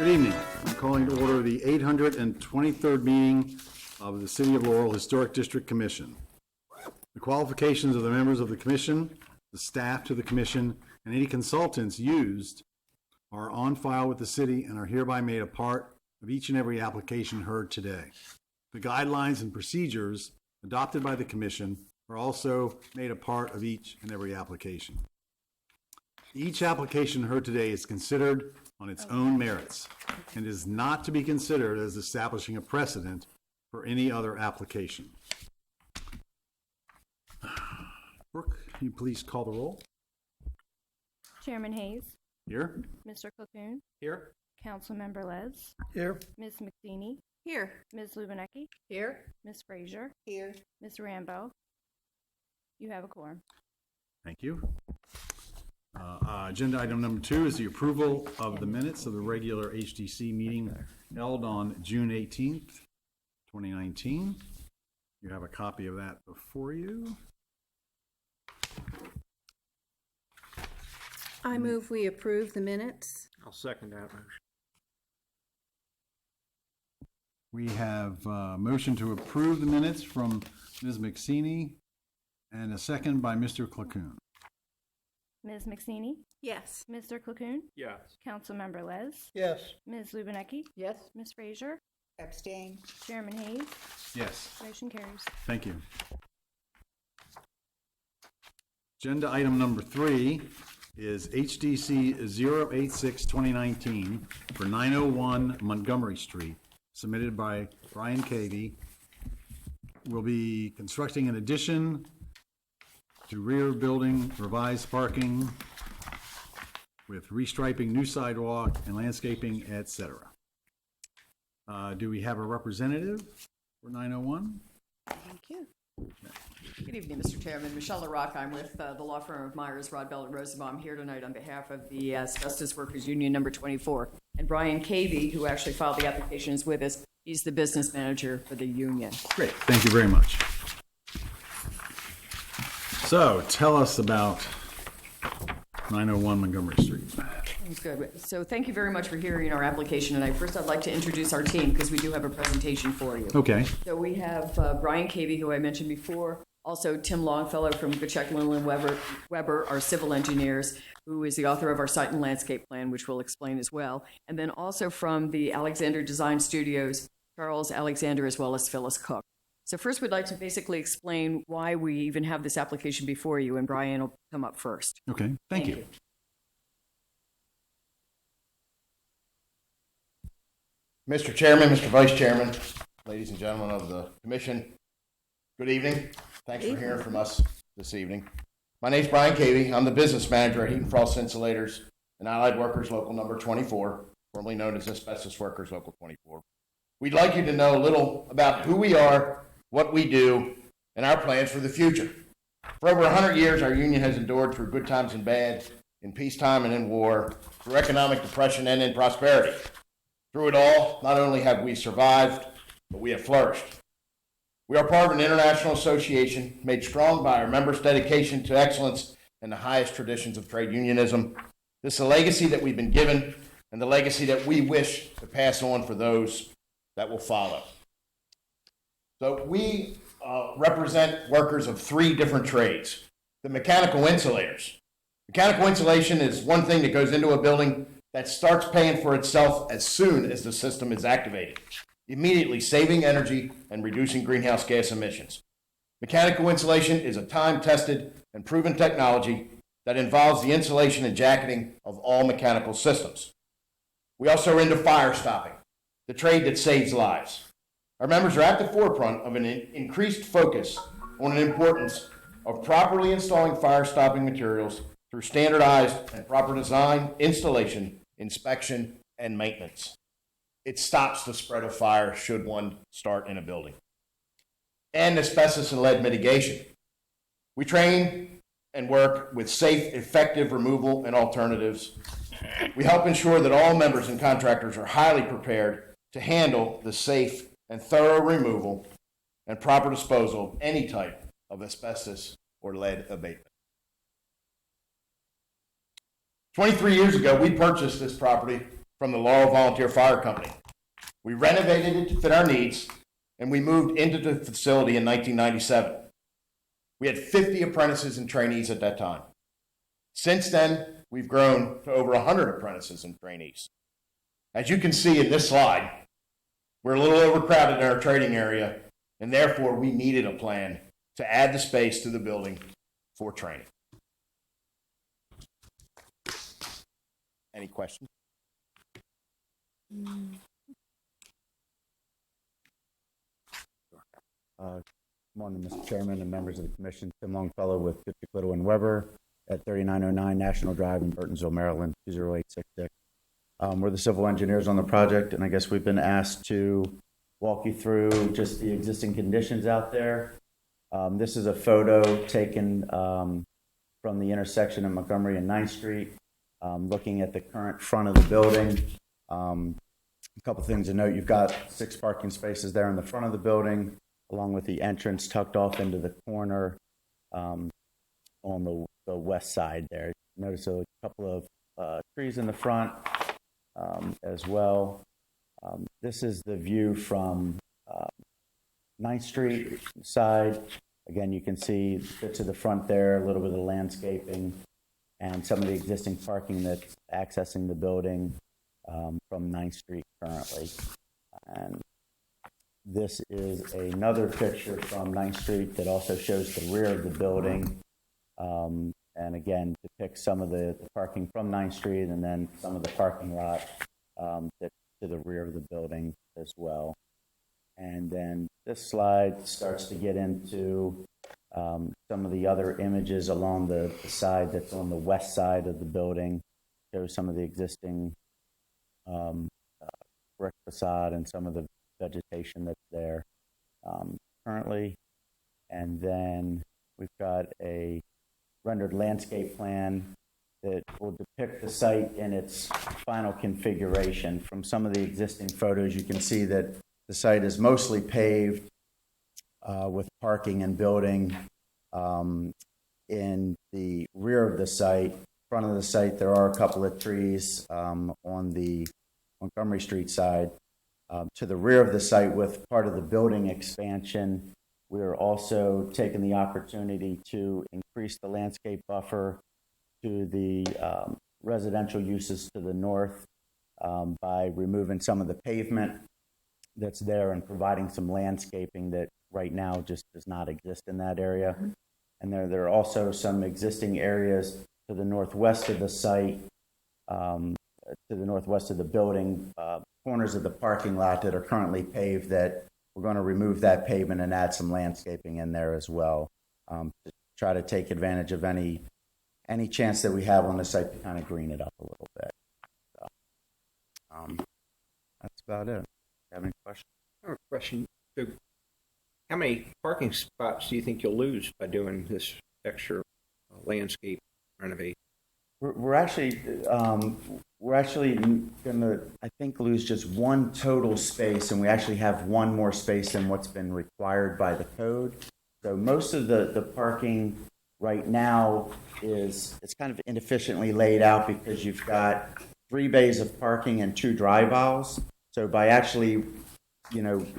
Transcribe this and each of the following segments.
Good evening. I'm calling to order the 823rd meeting of the City of Laurel Historic District Commission. The qualifications of the members of the commission, the staff to the commission, and any consultants used are on file with the city and are hereby made a part of each and every application heard today. The guidelines and procedures adopted by the commission are also made a part of each and every application. Each application heard today is considered on its own merits and is not to be considered as establishing a precedent for any other application. Brooke, can you please call the roll? Chairman Hayes. Here. Mr. Cocoon. Here. Councilmember Les. Here. Ms. McDini. Here. Ms. Lubinecki. Here. Ms. Frazier. Here. Ms. Rambo. You have a quorum. Thank you. Agenda item number 2 is the approval of the minutes of the regular HDC meeting held on June 18th, 2019. You have a copy of that before you. I move we approve the minutes. I'll second that motion. We have a motion to approve the minutes from Ms. McSeany and a second by Mr. Clacoon. Ms. McSeany. Yes. Mr. Cocoon. Yes. Councilmember Les. Yes. Ms. Lubinecki. Yes. Ms. Frazier. Abstain. Chairman Hayes. Yes. Motion carries. Thank you. Agenda item number 3 is HDC 086-2019 for 901 Montgomery Street, submitted by Brian Cavey. We'll be constructing an addition to rear building, revised parking with restriping, new sidewalk, and landscaping, etc. Do we have a representative for 901? Thank you. Good evening, Mr. Chairman. Michelle LaRocque. I'm with the law firm of Myers, Rodbell, and Rosenbaum here tonight on behalf of the Asbestos Workers Union number 24. And Brian Cavey, who actually filed the application, is with us. He's the business manager for the union. Great, thank you very much. So, tell us about 901 Montgomery Street. Sounds good. So thank you very much for hearing our application tonight. First, I'd like to introduce our team because we do have a presentation for you. Okay. So we have Brian Cavey, who I mentioned before, also Tim Longfellow from Gutschek, Lindell, and Weber, our civil engineers, who is the author of our site and landscape plan, which we'll explain as well. And then also from the Alexander Design Studios, Charles Alexander, as well as Phyllis Cook. So first, we'd like to basically explain why we even have this application before you, and Brian will come up first. Okay, thank you. Mr. Chairman, Mr. Vice Chairman, ladies and gentlemen of the Commission, good evening. Thanks for hearing from us this evening. My name is Brian Cavey. I'm the business manager at Heat and Frost Insulators and Allied Workers Local Number 24, formerly known as Asbestos Workers Local 24. We'd like you to know a little about who we are, what we do, and our plans for the future. For over 100 years, our union has endured through good times and bad, in peacetime and in war, through economic depression and in prosperity. Through it all, not only have we survived, but we have flourished. We are part of an international association made strong by our members' dedication to excellence and the highest traditions of trade unionism. This is a legacy that we've been given and the legacy that we wish to pass on for those that will follow. So we represent workers of 3 different trades. The mechanical insulators. Mechanical insulation is one thing that goes into a building that starts paying for itself as soon as the system is activated, immediately saving energy and reducing greenhouse gas emissions. Mechanical insulation is a time-tested and proven technology that involves the insulation and jacketing of all mechanical systems. We also are into fire stopping, the trade that saves lives. Our members are at the forefront of an increased focus on the importance of properly installing fire-stopping materials through standardized and proper design, installation, inspection, and maintenance. It stops the spread of fire should one start in a building. And asbestos and lead mitigation. We train and work with safe, effective removal and alternatives. We help ensure that all members and contractors are highly prepared to handle the safe and thorough removal and proper disposal of any type of asbestos or lead abatement. 23 years ago, we purchased this property from the Laurel Volunteer Fire Company. We renovated it to fit our needs, and we moved into the facility in 1997. We had 50 apprentices and trainees at that time. Since then, we've grown to over 100 apprentices and trainees. As you can see in this slide, we're a little overcrowded in our training area, and therefore we needed a plan to add the space to the building for training. Any questions? Good morning, Mr. Chairman and members of the commission. Tim Longfellow with Fitchick, Little and Weber at 3909 National Drive in Burtonsville, Maryland, 20866. We're the civil engineers on the project, and I guess we've been asked to walk you through just the existing conditions out there. This is a photo taken from the intersection of Montgomery and 9th Street, looking at the current front of the building. A couple things to note: you've got 6 parking spaces there in the front of the building, along with the entrance tucked off into the corner on the west side there. Notice a couple of trees in the front as well. This is the view from 9th Street side. Again, you can see to the front there, a little bit of landscaping and some of the existing parking that's accessing the building from 9th Street currently. And this is another picture from 9th Street that also shows the rear of the building, and again depicts some of the parking from 9th Street and then some of the parking lot that's to the rear of the building as well. And then this slide starts to get into some of the other images along the side that's on the west side of the building, shows some of the existing brick facade and some of the vegetation that's there currently. And then we've got a rendered landscape plan that will depict the site in its final configuration. From some of the existing photos, you can see that the site is mostly paved with parking and building in the rear of the site. Front of the site, there are a couple of trees on the Montgomery Street side. To the rear of the site, with part of the building expansion, we are also taking the opportunity to increase the landscape buffer to the residential uses to the north by removing some of the pavement that's there and providing some landscaping that right now just does not exist in that area. And there are also some existing areas to the northwest of the site, to the northwest of the building, corners of the parking lot that are currently paved, that we're going to remove that pavement and add some landscaping in there as well, to try to take advantage of any chance that we have on the site to kind of green it up a little bit. So, that's about it. Have any questions? I have a question. So how many parking spots do you think you'll lose by doing this extra landscape renovation? We're actually going to, I think, lose just one total space, and we actually have one more space than what's been required by the code. So most of the parking right now it's kind of inefficiently laid out because you've got 3 bays of parking and 2 drive aisles. So by actually,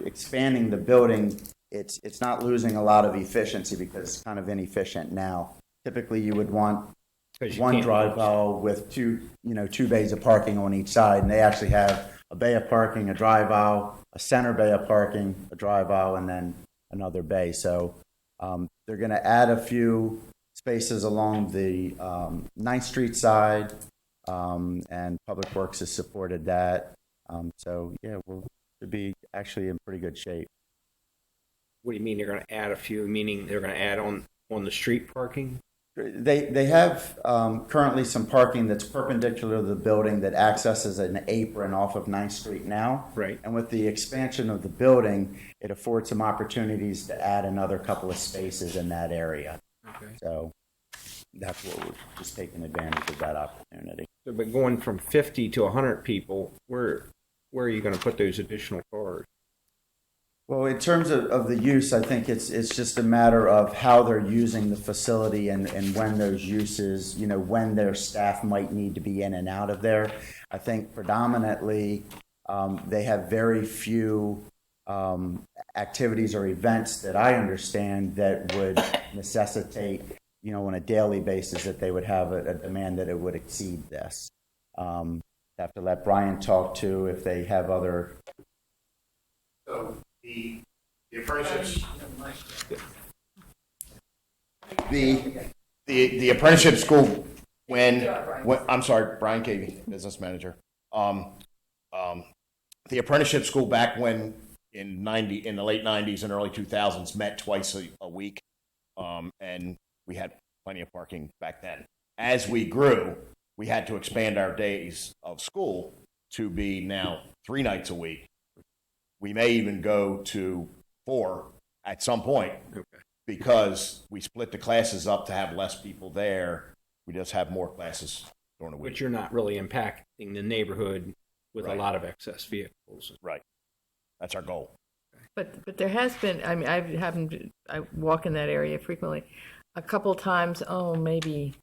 expanding the building, it's not losing a lot of efficiency because it's kind of inefficient now. Typically, you would want one drive aisle with 2 bays of parking on each side, and they actually have a bay of parking, a drive aisle, a center bay of parking, a drive aisle, and then another bay. So they're going to add a few spaces along the 9th Street side, and Public Works has supported that. So yeah, we'll be actually in pretty good shape. What do you mean they're going to add a few? Meaning they're going to add on the street parking? They have currently some parking that's perpendicular to the building that accesses an apron off of 9th Street now. Right. And with the expansion of the building, it affords some opportunities to add another couple of spaces in that area. Okay. So that's what we're just taking advantage of that opportunity. So, but going from 50 to 100 people, where are you going to put those additional cars? Well, in terms of the use, I think it's just a matter of how they're using the facility and when those uses, when their staff might need to be in and out of there. I think predominantly they have very few activities or events that I understand that would necessitate, on a daily basis that they would have a demand that it would exceed this. Have to let Brian talk to if they have other. So the apprenticeships, the apprenticeship school, when I'm sorry, Brian Cavey, business manager. The apprenticeship school back when in the late 90s and early 2000s met twice a week, and we had plenty of parking back then. As we grew, we had to expand our days of school to be now 3 nights a week. We may even go to 4 at some point, because we split the classes up to have less people there. We just have more classes during the week. But you're not really impacting the neighborhood with Right. a lot of excess vehicles. Right. That's our goal. But there has been, I mean, I walk in that area frequently, a couple times, maybe,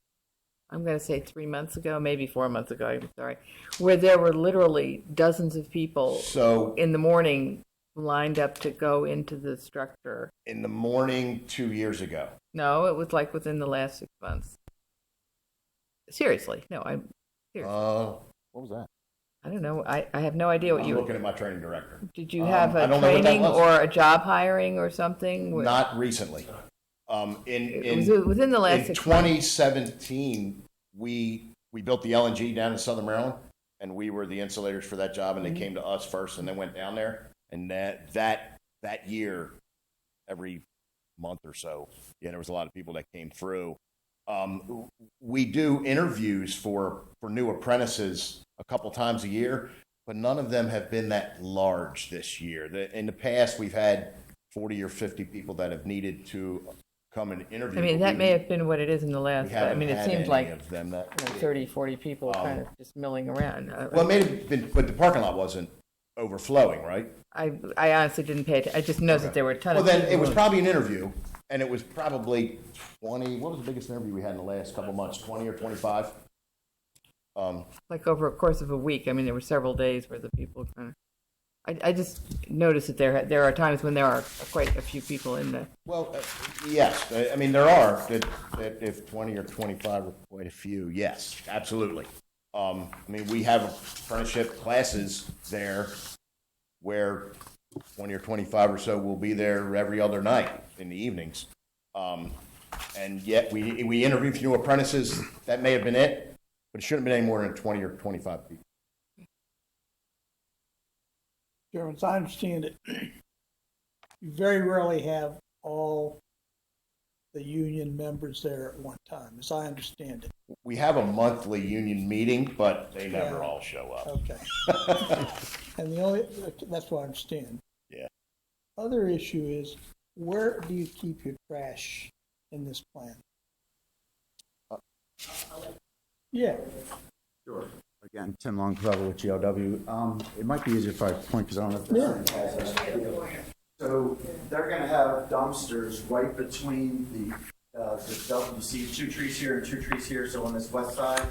I'm going to say 3 months ago, maybe 4 months ago, I'm sorry, where there were literally dozens of people So in the morning lined up to go into the structure. in the morning 2 years ago, No, it was like within the last 6 months. Seriously, no, I'm serious. what was that? I don't know. I have no idea what I'm you, looking at my training director. did you have I a don't know what that training was. or a job hiring or something? Not recently. It was within the last In 6 months. 2017, we built the LNG down in Southern Maryland, and we were the insulators for that job, and they came to us first, and then went down there. And that year, every month or so, there was a lot of people that came through. We do interviews for new apprentices a couple times a year, but none of them have been that large this year. In the past, we've had 40 or 50 people that have needed to come and interview. I mean, but that we- may have been what it is in the we last, but I haven't mean, it had seems any like of them that. 30, 40 people kind of just milling around. Well, it may have been, but the parking lot wasn't overflowing, right? I honestly didn't pay attention. I just noticed that there were a ton Well, of then people. it was probably an interview, and it was probably 20. What was the biggest interview we had in the last couple months? 20 or 25? Like over a course of a week. I mean, there were several days where the people kind of. I just noticed that there are times when there are quite a few people in the. Well, yes. I mean, there are that if 20 or 25 are quite a few. Yes, absolutely. I mean, we have apprenticeship classes there where 20 or 25 or so will be there every other night in the evenings. And yet we interview new apprentices. That may have been it, but it shouldn't have been any more than 20 or 25 people. Chairman, as I understand it, you very rarely have all the union members there at one time, as I understand it. We have a monthly union meeting, but they never Yeah. all show up. Okay. And that's what I understand. Yeah. Other issue is, where do you keep your trash in this plan? Yeah. Sure. Again, Tim Longfellow with GLW. It might be easier if I point, because I don't know if this. So they're going to have dumpsters right between you see 2 trees here and 2 trees here. So on this west side,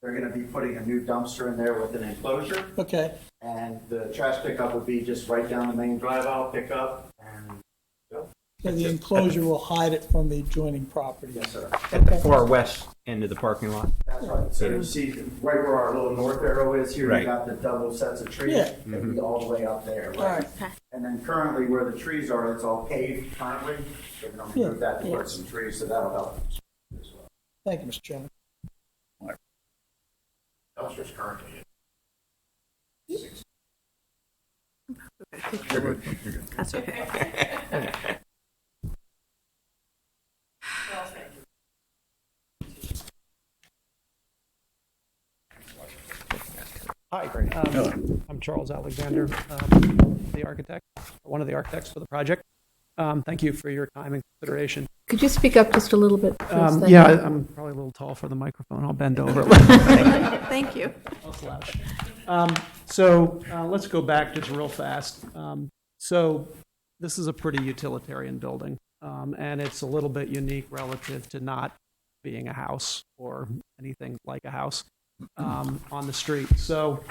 they're going to be putting a new dumpster in there with an enclosure. Okay. And the trash pickup would be just right down the main drive out, pick up, and go. So the enclosure will hide it from the adjoining property? Yes, sir. At the far west end of the parking lot. That's right. So you see right where our little north arrow is here, Right. you got the double sets of trees. Yeah. It'd be all the way up there. All right. And then currently where the trees are, it's all paved currently. They're going to remove that to put some trees, so that'll help as well. Thank you, Mr. Chairman. Dumpsters currently. That's okay. Hi, I'm Charles Alexander, the architect, one of the architects for the project. Thank you for your time and consideration. Could you speak up just a little bit? Please? Thank Yeah, you. I'm probably a little tall for the microphone. I'll bend over. Thank you. I'll slouch. So let's go back just real fast. So this is a pretty utilitarian building, and it's a little bit unique relative to not being a house or anything like a house on the street. So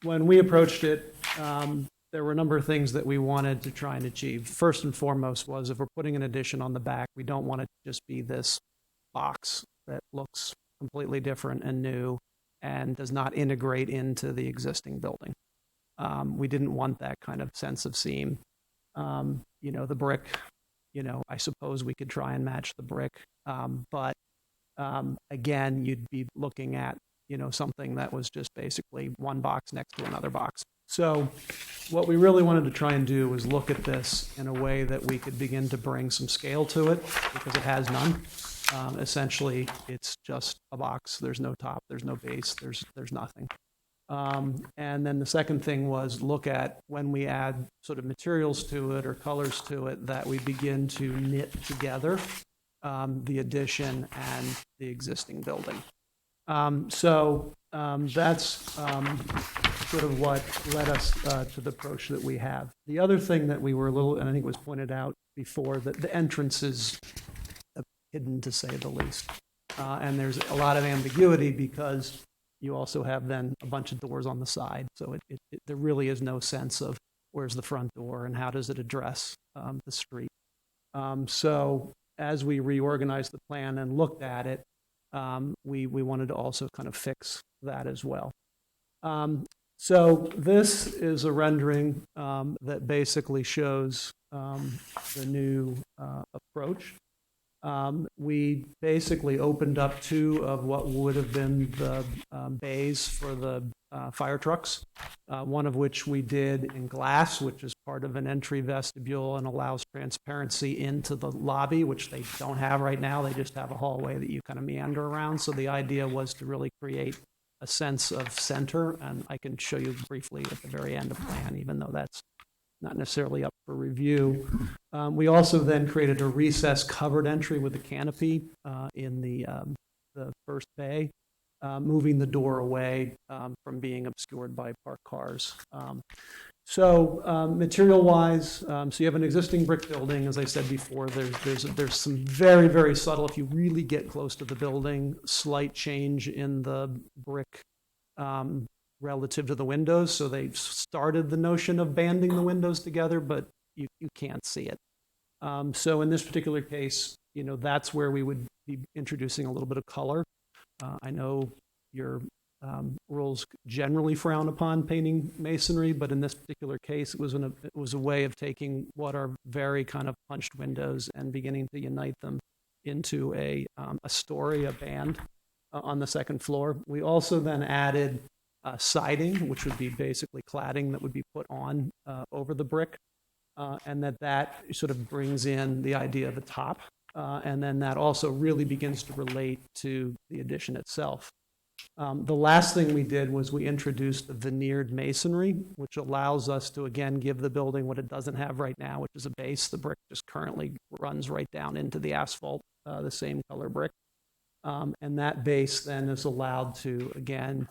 when we approached it, there were a number of things that we wanted to try and achieve. First and foremost was, if we're putting an addition on the back, we don't want it to just be this box that looks completely different and new and does not integrate into the existing building. We didn't want that kind of sense of seam. The brick, I suppose we could try and match the brick, but again, you'd be looking at, something that was just basically one box next to another box. So what we really wanted to try and do was look at this in a way that we could begin to bring some scale to it, because it has none. Essentially, it's just a box. There's no top, there's no base, there's nothing. And then the second thing was look at, when we add sort of materials to it or colors to it, that we begin to knit together the addition and the existing building. So that's sort of what led us to the approach that we have. The other thing that we were and I think it was pointed out before, that the entrance is hidden, to say the least. And there's a lot of ambiguity, because you also have then a bunch of doors on the side. So there really is no sense of where's the front door and how does it address the street. So as we reorganized the plan and looked at it, we wanted to also kind of fix that as well. So this is a rendering that basically shows the new approach. We basically opened up two of what would have been the bays for the fire trucks, one of which we did in glass, which is part of an entry vestibule and allows transparency into the lobby, which they don't have right now. They just have a hallway that you kind of meander around. So the idea was to really create a sense of center, and I can show you briefly at the very end of the plan, even though that's not necessarily up for review. We also then created a recessed covered entry with a canopy in the first bay, moving the door away from being obscured by parked cars. So material-wise, so you have an existing brick building. As I said before, there's some very, very subtle, if you really get close to the building, slight change in the brick relative to the windows. So they've started the notion of banding the windows together, but you can't see it. So in this particular case, that's where we would be introducing a little bit of color. I know your rules generally frown upon painting masonry, but in this particular case, it was a way of taking what are very kind of punched windows and beginning to unite them into a story, a band on the second floor. We also then added siding, which would be basically cladding that would be put on over the brick, and that sort of brings in the idea of the top, and then that also really begins to relate to the addition itself. The last thing we did was we introduced the veneered masonry, which allows us to, again, give the building what it doesn't have right now, which is a base. The brick just currently runs right down into the asphalt, the same color brick. And that base then is allowed to, again,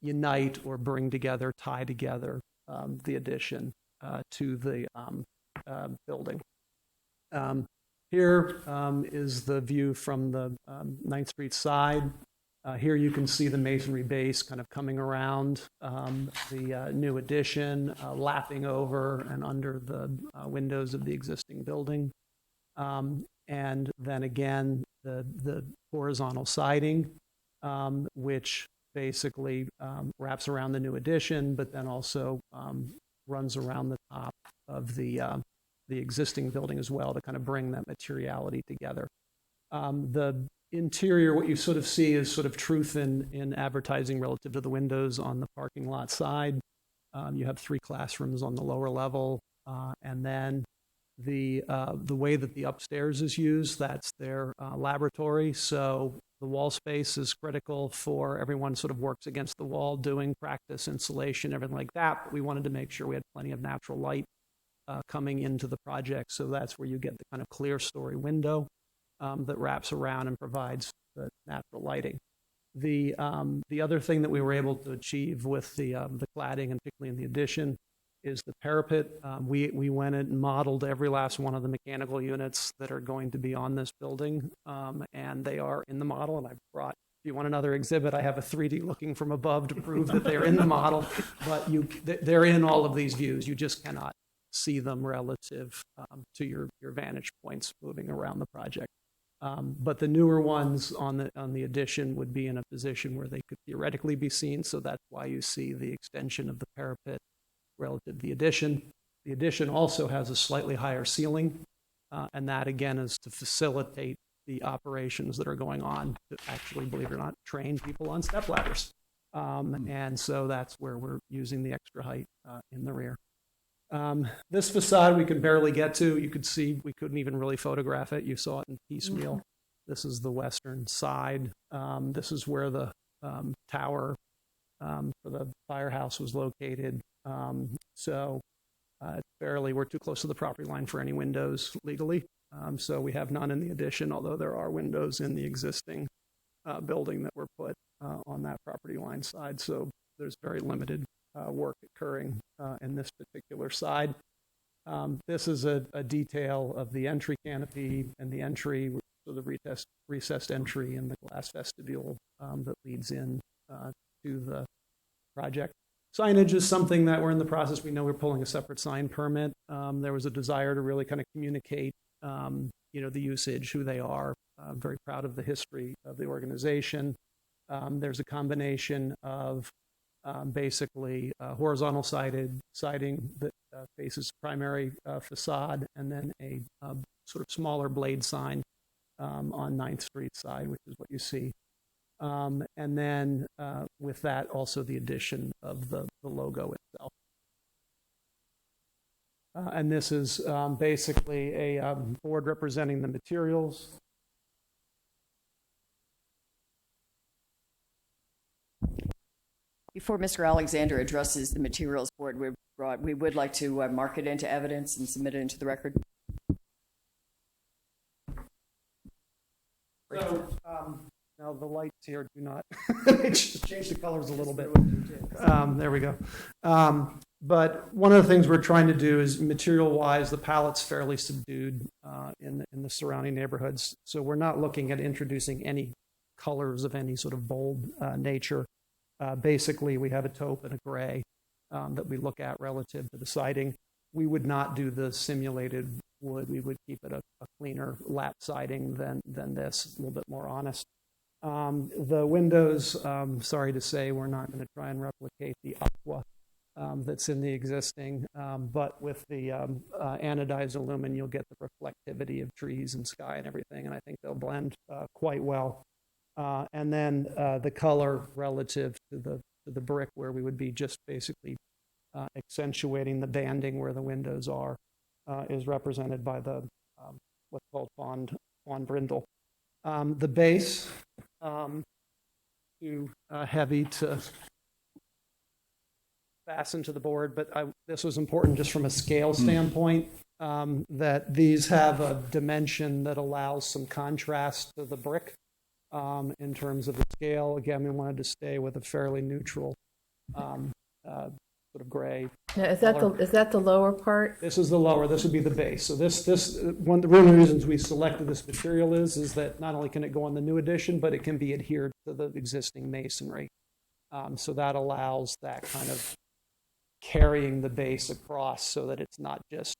unite or bring together, tie together the addition to the building. Here is the view from the 9th Street side. Here you can see the masonry base kind of coming around the new addition, lapping over and under the windows of the existing building. And then again, the horizontal siding, which basically wraps around the new addition, but then also runs around the top of the existing building as well to kind of bring that materiality together. The interior, what you sort of see is sort of truth in advertising relative to the windows on the parking lot side. You have 3 classrooms on the lower level, and then the way that the upstairs is used, that's their laboratory. So the wall space is critical for everyone sort of works against the wall doing practice, installation, everything like that. But we wanted to make sure we had plenty of natural light coming into the project. So that's where you get the kind of clear story window that wraps around and provides the natural lighting. The other thing that we were able to achieve with the cladding, and particularly in the addition, is the parapet. We went and modeled every last one of the mechanical units that are going to be on this building, and they are in the model. And I brought, if you want another exhibit, I have a 3D looking from above to prove that they're in the model. But they're in all of these views. You just cannot see them relative to your vantage points moving around the project. But the newer ones on the addition would be in a position where they could theoretically be seen. So that's why you see the extension of the parapet relative to the addition. The addition also has a slightly higher ceiling, and that again is to facilitate the operations that are going on to actually, believe it or not, train people on step ladders. And so that's where we're using the extra height in the rear. This facade we can barely get to. You could see we couldn't even really photograph it. You saw it in piecemeal. Mm-hmm. This is the western side. This is where the tower for the firehouse was located. So we're too close to the property line for any windows legally. So we have none in the addition, although there are windows in the existing building that were put on that property line side. So there's very limited work occurring in this particular side. This is a detail of the entry canopy and the entry, so the recessed entry and the glass vestibule that leads in to the project. Signage is something that we're in the process. We know we're pulling a separate sign permit. There was a desire to really kind of communicate, the usage, who they are. I'm very proud of the history of the organization. There's a combination of basically horizontal siding that faces primary facade, and then a sort of smaller blade sign on 9th Street side, which is what you see. And then with that, also the addition of the logo itself. And this is basically a board representing the materials. Before Mr. Alexander addresses the materials board we would like to mark it into evidence and submit it into the record. So now the lights here do not just change the colors a little bit. There we go. But one of the things we're trying to do is material-wise, the palette's fairly subdued in the surrounding neighborhoods. So we're not looking at introducing any colors of any sort of bold nature. Basically, we have a taupe and a gray that we look at relative to the siding. We would not do the simulated wood. We would keep it a cleaner lap siding than this, a little bit more honest. The windows, sorry to say, we're not going to try and replicate the aqua that's in the existing, but with the anodized aluminum, you'll get the reflectivity of trees and sky and everything, and I think they'll blend quite well. And then the color relative to the brick, where we would be just basically accentuating the banding where the windows are, is represented by the what's called fawn brindle. The base, too heavy to fasten to the board, but this was important just from a scale standpoint, that these have a dimension that allows some contrast to the brick. In terms of the scale, again, we wanted to stay with a fairly neutral sort of gray. Now, is that the lower part? This is the lower. This would be the base. So this one of the reasons we selected this material is that not only can it go on the new addition, but it can be adhered to the existing masonry. So that allows that kind of carrying the base across, so that it's not just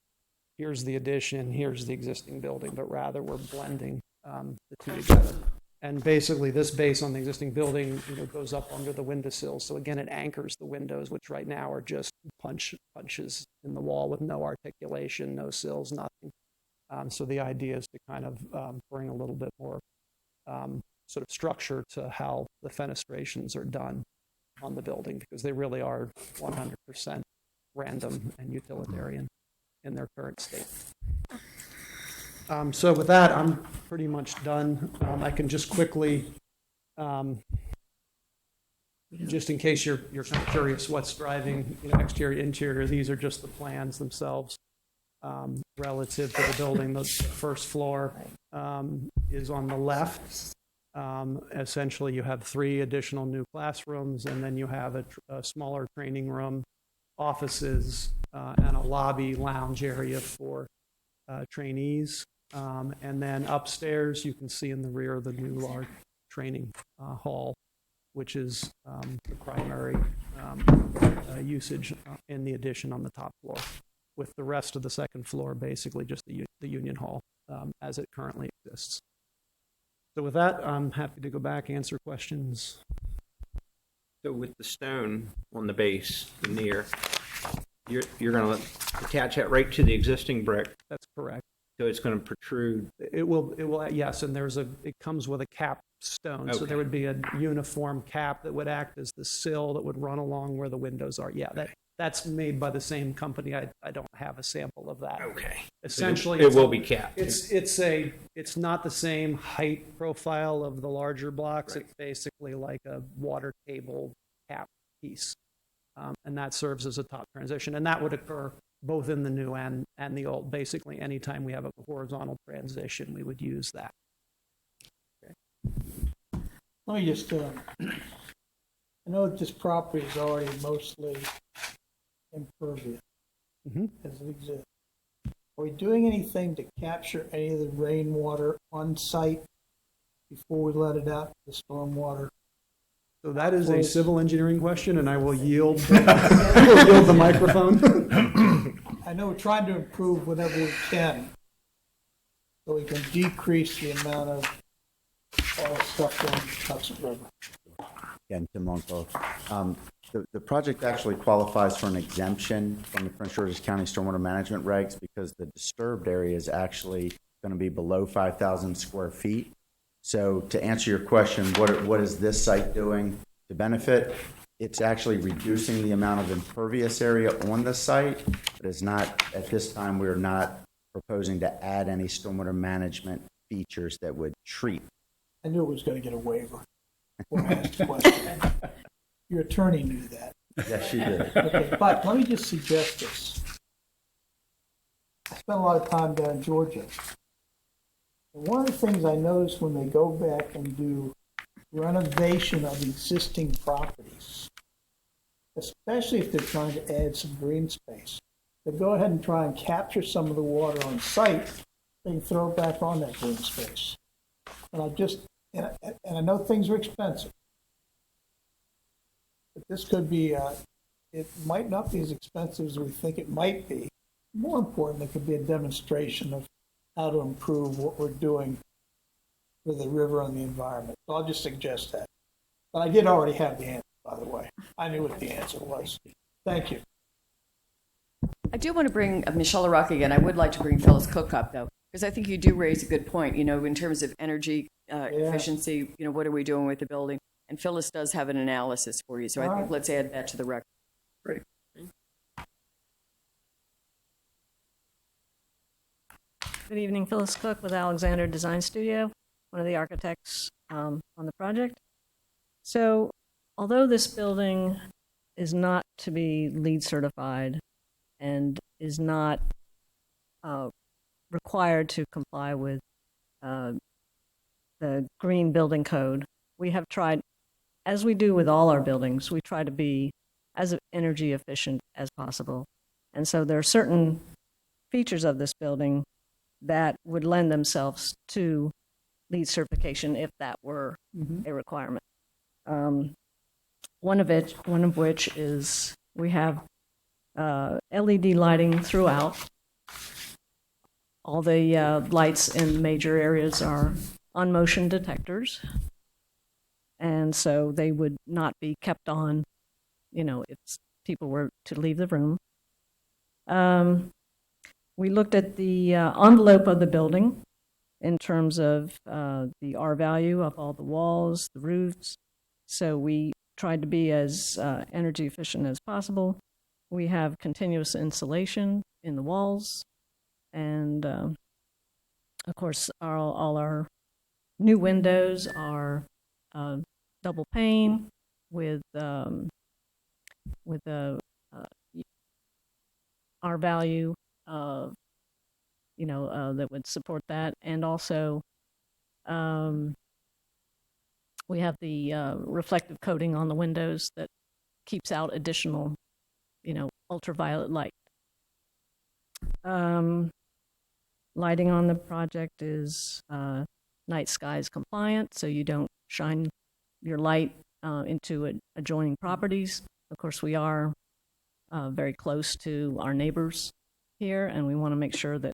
here's the addition, here's the existing building, but rather we're blending the two together. And basically, this base on the existing building, goes up under the windowsill. So again, it anchors the windows, which right now are just punches in the wall with no articulation, no sills, nothing. So the idea is to kind of bring a little bit more sort of structure to how the fenestrations are done on the building, because they really are 100% random and utilitarian in their current state. So with that, I'm pretty much done. I can just quickly, just in case you're kind of curious what's driving exterior, interior, these are just the plans themselves relative to the building. The first floor is on the left. Essentially, you have 3 additional new classrooms, and then you have a smaller training room offices and a lobby lounge area for trainees. And then upstairs, you can see in the rear the new large training hall, which is the primary usage in the addition on the top floor, with the rest of the second floor basically just the union hall as it currently exists. So with that, I'm happy to go back, answer questions. So with the stone on the base, the veneer, you're going to attach that right to the existing brick, That's correct. so it's going to protrude. It will, yes, and it comes with a cap stone, so Okay. there would be a uniform cap that would act as the sill that would run along where the windows are. Yeah, that's made by the same company. I don't have a sample of that. Okay. Essentially, It will be capped. It's not the same height profile of the larger blocks. Right. It's basically like a water table cap piece, and that serves as a top transition. And that would occur both in the new and the old. Basically, anytime we have a horizontal transition, we would use that. Let me just, I know that this property is already mostly impervious as it exists. Are we doing anything to capture any of the rainwater on site before we let it out to the stormwater? So that is a civil engineering question, and I will yield the microphone. I know we're trying to improve whatever we can, so we can decrease the amount of all stuff going to the Hudson River. Again, Tim Longfellow. The project actually qualifies for an exemption from the Prince George's County Stormwater Management regs because the disturbed area is actually going to be below 5,000 square feet. So to answer your question, what is this site doing to benefit? It's actually reducing the amount of impervious area on the site, but it's not, at this time, we're not proposing to add any stormwater management features that would treat. I knew it was going to get a waiver when I asked the question. Your attorney knew that. Yes, she did. Okay, but let me just suggest this. I spent a lot of time down in Georgia. And one of the things I noticed when they go back and do renovation of existing properties, especially if they're trying to add some green space, they go ahead and try and capture some of the water on site, they can throw it back on that green space. And I know things are expensive, but this could be, it might not be as expensive as we think it might be. More important, it could be a demonstration of how to improve what we're doing with the river and the environment. So I'll just suggest that. But I did already have the answer, by the way. I knew what the answer was. Thank you. I do want to bring Michelle LaRocca again. I would like to bring Phyllis Cook up, though, because I think you do raise a good point, in terms of energy efficiency, what are we doing with the building? And Phyllis does have an analysis for you, so I think let's add that to the record. Great. Good evening, Phyllis Cook with Alexander Design Studio, one of the architects on the project. So, although this building is not to be LEED certified and is not required to comply with the Green Building Code, we have tried, as we do with all our buildings, we try to be as energy efficient as possible. And so there are certain features of this building that would lend themselves to LEED certification if that were a requirement. One of which is we have LED lighting throughout. All the lights in major areas are on motion detectors, and so they would not be kept on, if people were to leave the room. We looked at the envelope of the building in terms of the R value of all the walls, the roofs. So we tried to be as energy efficient as possible. We have continuous insulation in the walls. And, of course, all our new windows are double pane with a R value of, that would support that. And also, we have the reflective coating on the windows that keeps out additional ultraviolet light. Lighting on the project is night skies compliant, so you don't shine your light into adjoining properties. Of course, we are very close to our neighbors here, and we want to make sure that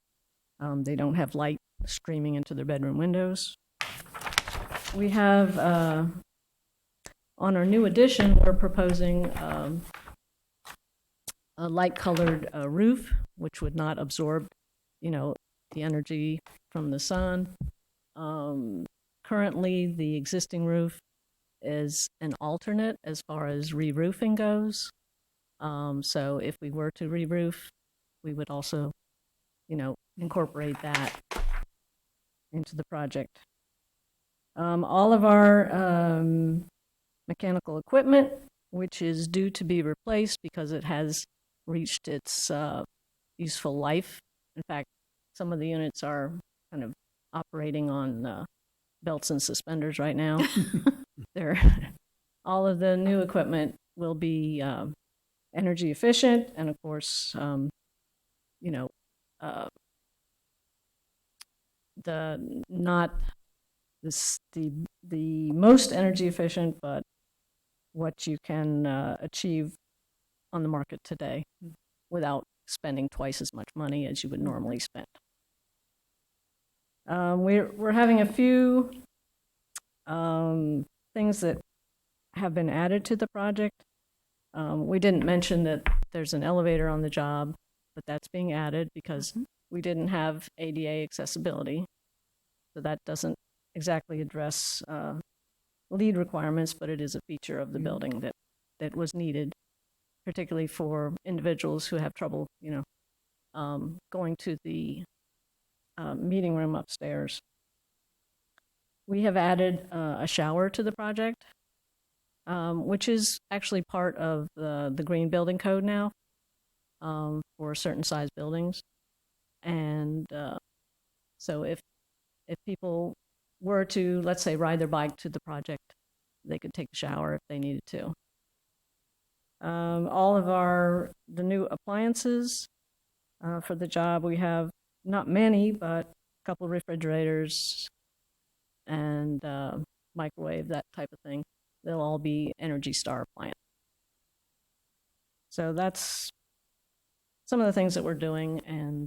they don't have light streaming into their bedroom windows. We have, on our new addition, we're proposing a light-colored roof, which would not absorb, the energy from the sun. Currently, the existing roof is an alternate as far as re-roofing goes. So if we were to re-roof, we would also, incorporate that into the project. All of our mechanical equipment, which is due to be replaced because it has reached its useful life. In fact, some of the units are kind of operating on belts and suspenders right now. All of the new equipment will be energy efficient, and of course, the most energy efficient, but what you can achieve on the market today without spending twice as much money as you would normally spend. We're having a few things that have been added to the project. We didn't mention that there's an elevator on the job, but that's being added because we didn't have ADA accessibility. So that doesn't exactly address LEED requirements, but it is a feature of the building that was needed, particularly for individuals who have trouble, going to the meeting room upstairs. We have added a shower to the project, which is actually part of the Green Building Code now for certain size buildings. And so if people were to, let's say, ride their bike to the project, they could take a shower if they needed to. All of the new appliances for the job, we have not many, but a couple refrigerators and microwave, that type of thing. They'll all be Energy Star appliances. So that's some of the things that we're doing, and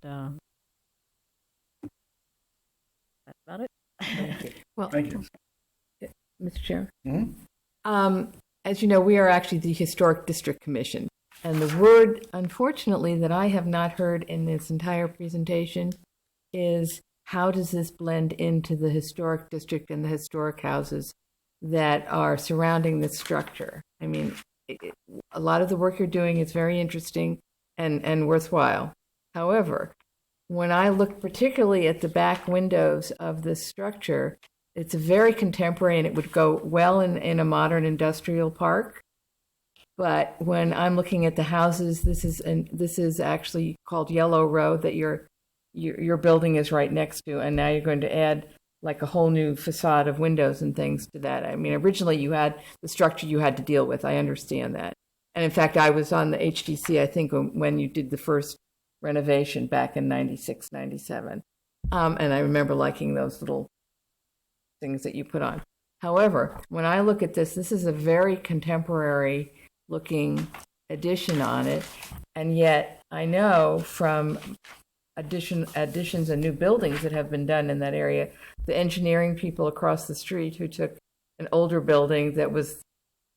that's about it. Thank you. Well, Thank you. Mr. Chair. Mm-hmm. As you know, we are actually the Historic District Commission. And the word, unfortunately, that I have not heard in this entire presentation is how does this blend into the historic district and the historic houses that are surrounding this structure? I mean, a lot of the work you're doing is very interesting and worthwhile. However, when I look particularly at the back windows of this structure, it's very contemporary and it would go well in a modern industrial park. But when I'm looking at the houses, this is actually called Yellow Row that your building is right next to, and now you're going to add like a whole new facade of windows and things to that. I mean, originally you had the structure you had to deal with. I understand that. And in fact, I was on the HDC, I think, when you did the first renovation back in 96, 97. And I remember liking those little things that you put on. However, when I look at this is a very contemporary looking addition on it. And yet I know from additions and new buildings that have been done in that area, the engineering people across the street who took an older building that was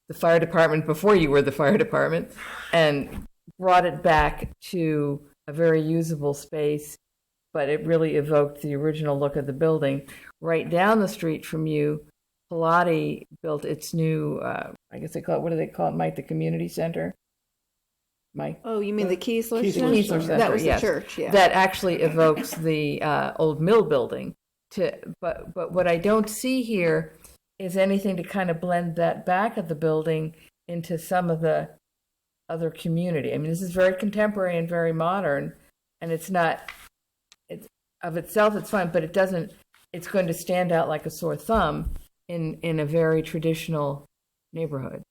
the fire department before you were the fire department and brought it back to a very usable space, but it really evoked the original look of the building. Right down the street from you, Pilati built its new, I guess they call it, what do they call it, Mike, the community center? Mike? Oh, you mean the Kiesler The Center? Kiesler Center, That was yes. the church, yeah. That actually evokes the old mill building. But what I don't see here is anything to kind of blend that back of the building into some of the other community. I mean, this is very contemporary and very modern, and it's of itself, it's fine, but it's going to stand out like a sore thumb in a very traditional neighborhood.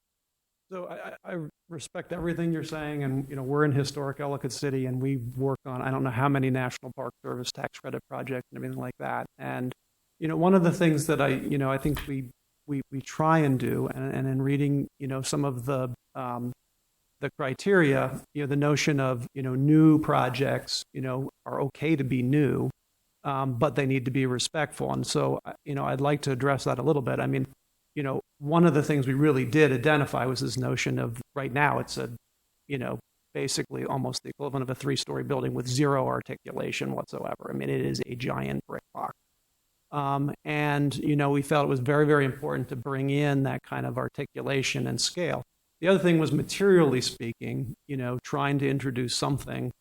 So I respect everything you're saying, and we're in historic Ellicott City, and we work on I don't know how many National Park Service tax credit projects and everything like that. And one of the things that I think we try and do, and in reading some of the criteria, the notion of new projects are okay to be new, but they need to be respectful. And so I'd like to address that a little bit. I mean, one of the things we really did identify was this notion of right now it's a, basically almost the equivalent of a 3-story building with zero articulation whatsoever. I mean, it is a giant brick block. And, we felt it was very, very important to bring in that kind of articulation and scale. The other thing was materially speaking, trying to introduce something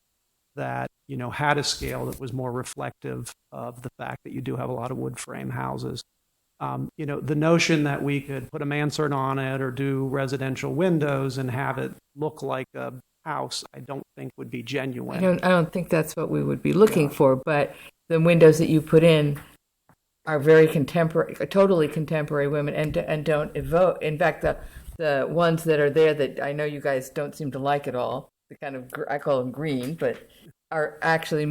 that, had a scale that was more reflective of the fact that you do have a lot of wood frame houses. The notion that we could put a mansard on it or do residential windows and have it look like a house, I don't think would be genuine. I don't think that's what we would be looking for, but the windows that you put in are very contemporary, totally contemporary women, and don't evoke. In fact, the ones that are there that I know you guys don't seem to like at all, the kind of, I call them green, but are actually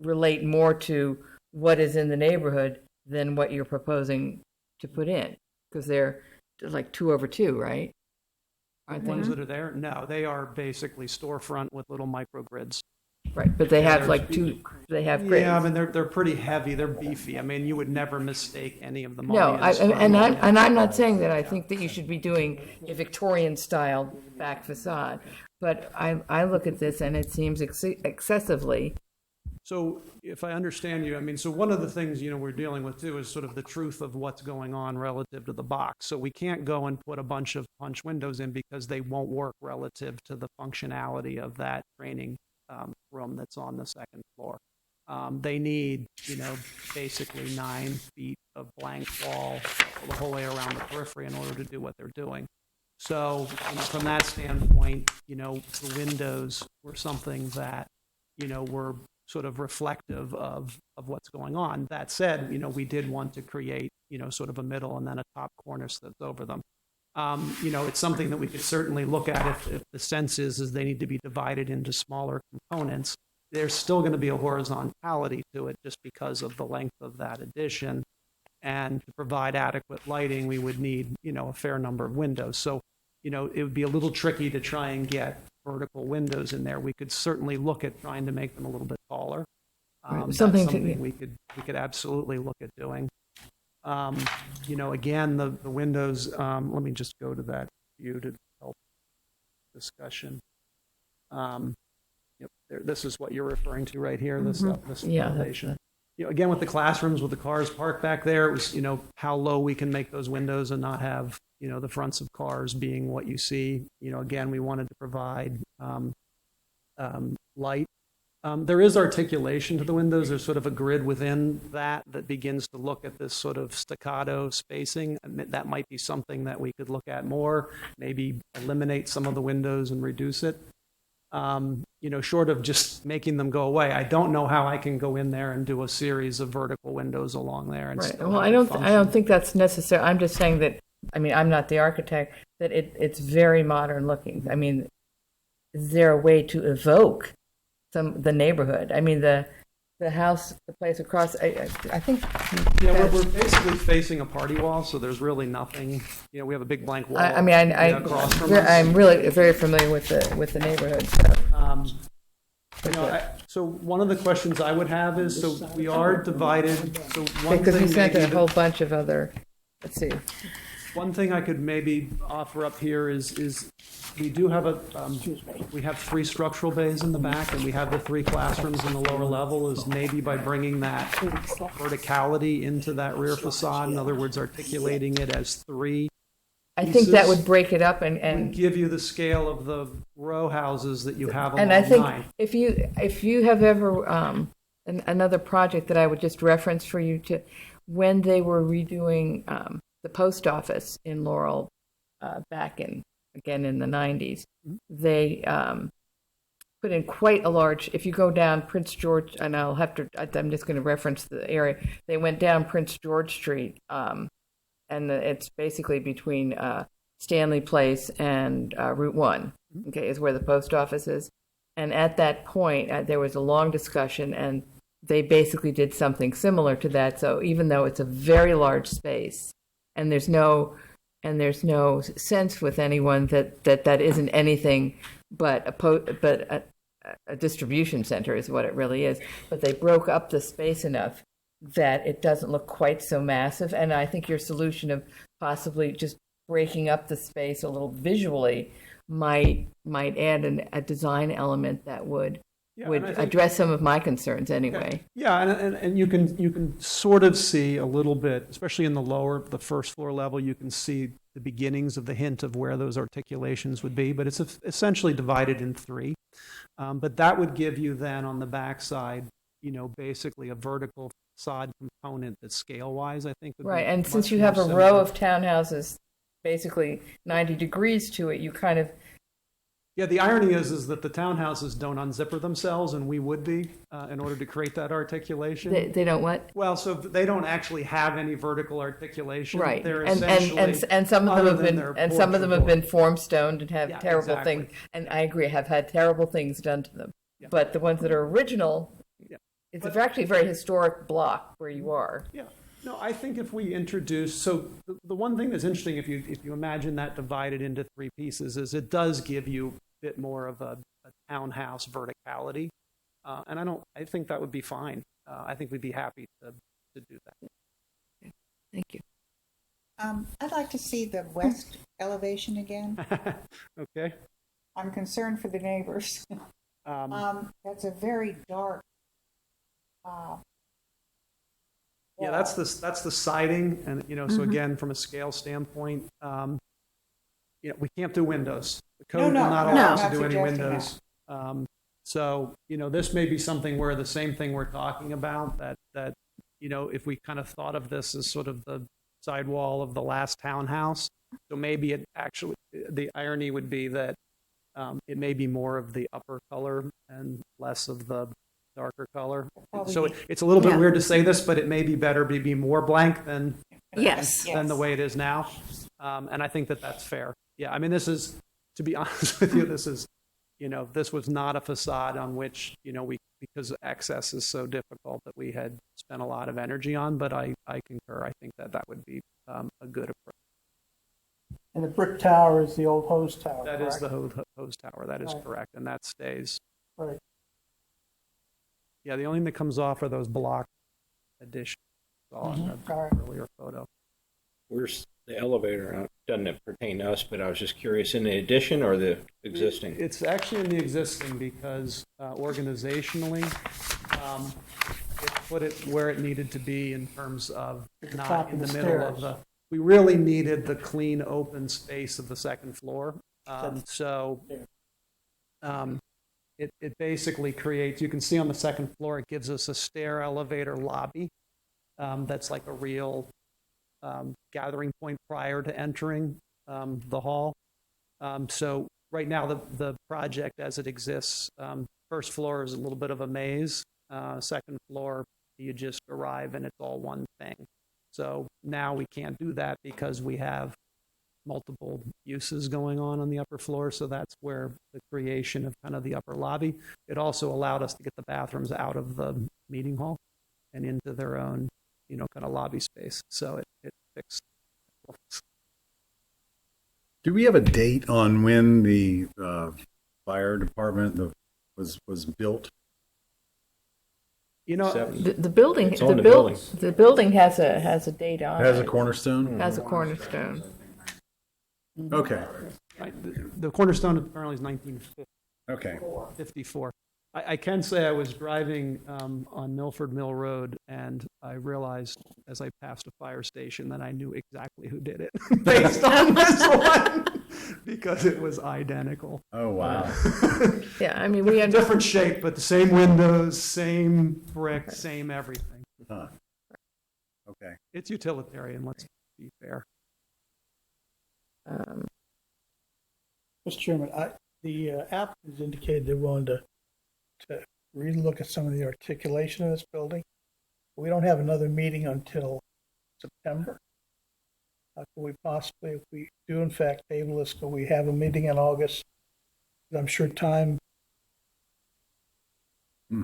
relate more to what is in the neighborhood than what you're proposing to put in, because they're like 2/2, right? Aren't The they? ones that are there, no, they are basically storefront with little microgrids. Right, but they have like they have grids. Yeah, I mean they're pretty heavy, they're beefy. I mean you would never mistake any of them. No, I'm not saying that I think that you should be doing a Victorian style back facade, but I look at this and it seems excessively. So if I understand you, I mean, so one of the things, we're dealing with too is sort of the truth of what's going on relative to the box. So we can't go and put a bunch of punch windows in because they won't work relative to the functionality of that training room that's on the second floor. They need, basically 9 feet of blank wall the whole way around the periphery in order to do what they're doing. So from that standpoint, the windows were something that, were sort of reflective of what's going on. That said, we did want to create, sort of a middle and then a top cornice that's over them. It's something that we could certainly look at if the sense is they need to be divided into smaller components. There's still going to be a horizontality to it just because of the length of that addition. And to provide adequate lighting, we would need, a fair number of windows. So, it would be a little tricky to try and get vertical windows in there. We could certainly look at trying to make them a little bit taller. Something we could absolutely look at doing. Again, the windows, let me just go to that view to help discussion. This is what you're referring to right here, this elevation. Again, with the classrooms, with the cars parked back there, it was, how low we can make those windows and not have, the fronts of cars being what you see. Again, we wanted to provide light. There is articulation to the windows. There's sort of a grid within that begins to look at this sort of staccato spacing. That might be something that we could look at more, maybe eliminate some of the windows and reduce it. Short of just making them go away, I don't know how I can go in there and do a series of vertical windows along there. And right. Well, I don't think that's necessary. I'm just saying that. I mean, I'm not the architect. That it's very modern looking. I mean, is there a way to evoke the neighborhood? I mean, the house, the place across. I think. Yeah, we're basically facing a party wall, so there's really nothing. We have a big blank wall. across from us. I'm really very familiar with the neighborhood. So. So one of the questions I would have is, so we are divided. So one because thing we sent a whole bunch of other. Let's see. One thing I could maybe offer up here is we do have we have 3 structural bays in the back, and we have the 3 classrooms in the lower level. Is maybe by bringing that verticality into that rear facade, in other words, articulating it as 3 I think that would break it up and give you the scale of the row houses that you have along And I think 9. if you have ever another project that I would just reference for you to, when they were redoing the post office in Laurel back in the 90s, they put in quite a large, if you go down Prince George, and I'm just going to reference the area, they went down Prince George Street, and it's basically between Stanley Place and Route 1, okay, is where the post office is. And at that point, there was a long discussion, and they basically did something similar to that. So even though it's a very large space, and there's no sense with anyone that isn't anything but a distribution center is what it really is. But they broke up the space enough that it doesn't look quite so massive. And I think your solution of possibly just breaking up the space a little visually might add a design element that would address some of my concerns anyway. Yeah, and you can sort of see a little bit, especially in the first floor level, you can see the beginnings of the hint of where those articulations would be, but it's essentially divided in three. But that would give you then on the backside, basically a vertical facade component that's scale-wise, I think. Right, and since you have a row of townhouses, basically 90 degrees to it, you kind of... Yeah, the irony is that the townhouses don't unzipper themselves, and we would be, in order to create that articulation. They don't what? Well, so they don't actually have any vertical articulation. Right, They're and some of them have been form stoned and have terrible exactly. things. And I agree, have had terrible things done to them. Yeah. But the ones that are original, it's actually a very historic block where you are. Yeah. No, I think if we introduce, so the one thing that's interesting, if you imagine that divided into three pieces, is it does give you a bit more of a townhouse verticality, and I think that would be fine. I think we'd be happy to do that. Okay. Thank you. I'd like to see the west elevation again. Okay. I'm concerned for the neighbors. That's a very dark. Yeah, that's the siding, and so again, from a scale standpoint, we can't do windows. The code will not allow us to do any windows. So this may be something where the same thing we're talking about, that if we kind of thought of this as sort of the sidewall of the last townhouse, so maybe it actually, the irony would be that it may be more of the upper color and less of the darker color. So it's a little bit weird to say this, but it may be better to be more blank than the way it is now. And I think that's fair. Yeah, I mean, this is, to be honest with you, this was not a facade on which, because access is so difficult, that we had spent a lot of energy on, but I concur. I think that would be a good approach. And the brick tower is the old hose tower, That correct? is the hose tower. That is correct, and that stays. Right. Yeah, the only thing that comes off are those block additions. On the earlier photo. Where's the elevator? Doesn't pertain to us, but I was just curious, in the addition or the existing? It's actually in the existing because organizationally, it put it where it needed to be in terms of not in the middle of the. We really needed the clean, open space of the second floor. It basically creates, you can see on the second floor, it gives us a stair elevator lobby that's like a real gathering point prior to entering the hall. So right now, the project as it exists, first floor is a little bit of a maze. Second floor, you just arrive and it's all one thing. So now we can't do that because we have multiple uses going on the upper floor. So that's where the creation of kind of the upper lobby. It also allowed us to get the bathrooms out of the meeting hall and into their own, kind of lobby space. So it fixed. Do we have a date on when the fire department was built? The building, It's on the building. the building has a date on it. Has a cornerstone? Has a cornerstone. Okay. Right. The cornerstone apparently is 1954. Okay. I can say I was driving on Milford Mill Road, and I realized as I passed a fire station that I knew exactly who did it based on this one because it was identical. Oh, wow. Yeah, I mean, we had Different shape, but the same windows, same brick, same everything. Huh. Okay. It's utilitarian, let's be fair. Mr. Chairman, the applicants indicated they're willing to relook at some of the articulation of this building. We don't have another meeting until September. Could we possibly, if we do in fact table this, could we have a meeting in August? I'm sure time,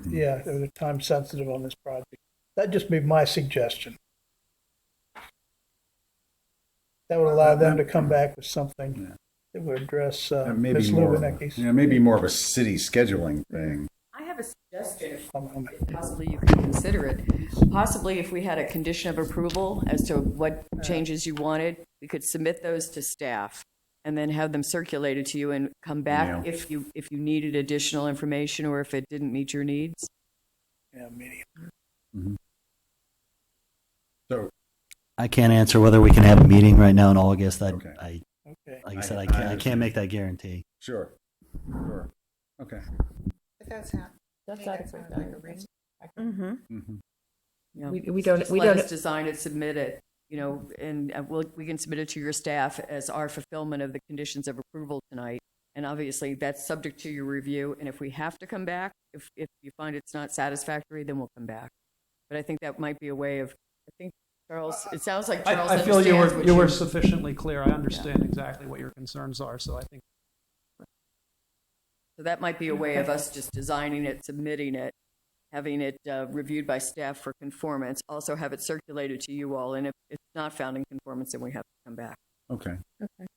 yeah, they're time sensitive on this project. That'd just be my suggestion. That would allow them to come back with something that would address Ms. Lubinecki's. Yeah, maybe more of a city scheduling thing. I have a suggestion, if possibly you could consider it. Possibly if we had a condition of approval as to what changes you wanted, we could submit those to staff and then have them circulated to you and come back if you needed additional information or if it didn't meet your needs. Yeah, meeting. So, I can't answer whether we can have a meeting right now in August. Okay. Like I said, I can't make that guarantee. Sure. Okay. But that's adequate. We don't Let us design it, submit it, and we can submit it to your staff as our fulfillment of the conditions of approval tonight. And obviously, that's subject to your review. And if we have to come back, if you find it's not satisfactory, then we'll come back. But I think that might be a way of, I think, Charles, it sounds like Charles I feel understands you were sufficiently clear. I understand exactly what your concerns are, so I think. So that might be a way of us just designing it, submitting it, having it reviewed by staff for conformance, also have it circulated to you all. And if it's not found in conformance, then we have to come back. Okay.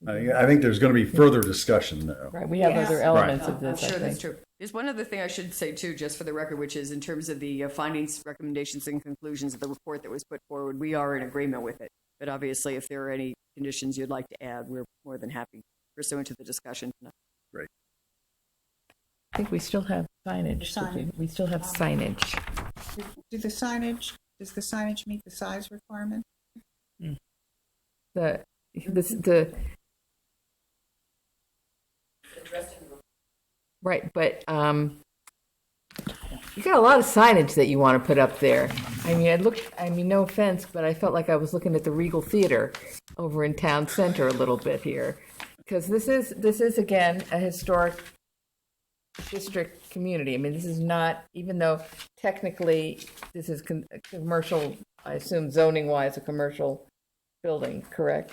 I think there's going to be further discussion, though. Right, we have other elements of I'm this. sure that's true. There's one other thing I should say, too, just for the record, which is in terms of the findings, recommendations, and conclusions of the report that was put forward, we are in agreement with it. But obviously, if there are any conditions you'd like to add, we're more than happy pursuant to the discussion tonight. Great. I think we still have signage. We still have signage. Does the signage meet the size requirement? Right, but you got a lot of signage that you want to put up there. I mean, no offense, but I felt like I was looking at the Regal Theater over in Town Center a little bit here, because this is again a historic district community. I mean, this is not, even though technically this is commercial, I assume zoning wise a commercial building, correct?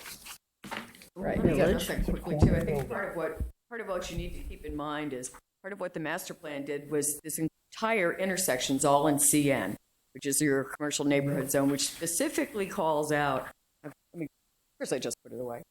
Right. Quickly too. I think part of what you need to keep in mind is part of what the master plan did was this entire intersection's all in CN, which is your commercial neighborhood zone, which specifically calls out. I mean, of course, I just put it away.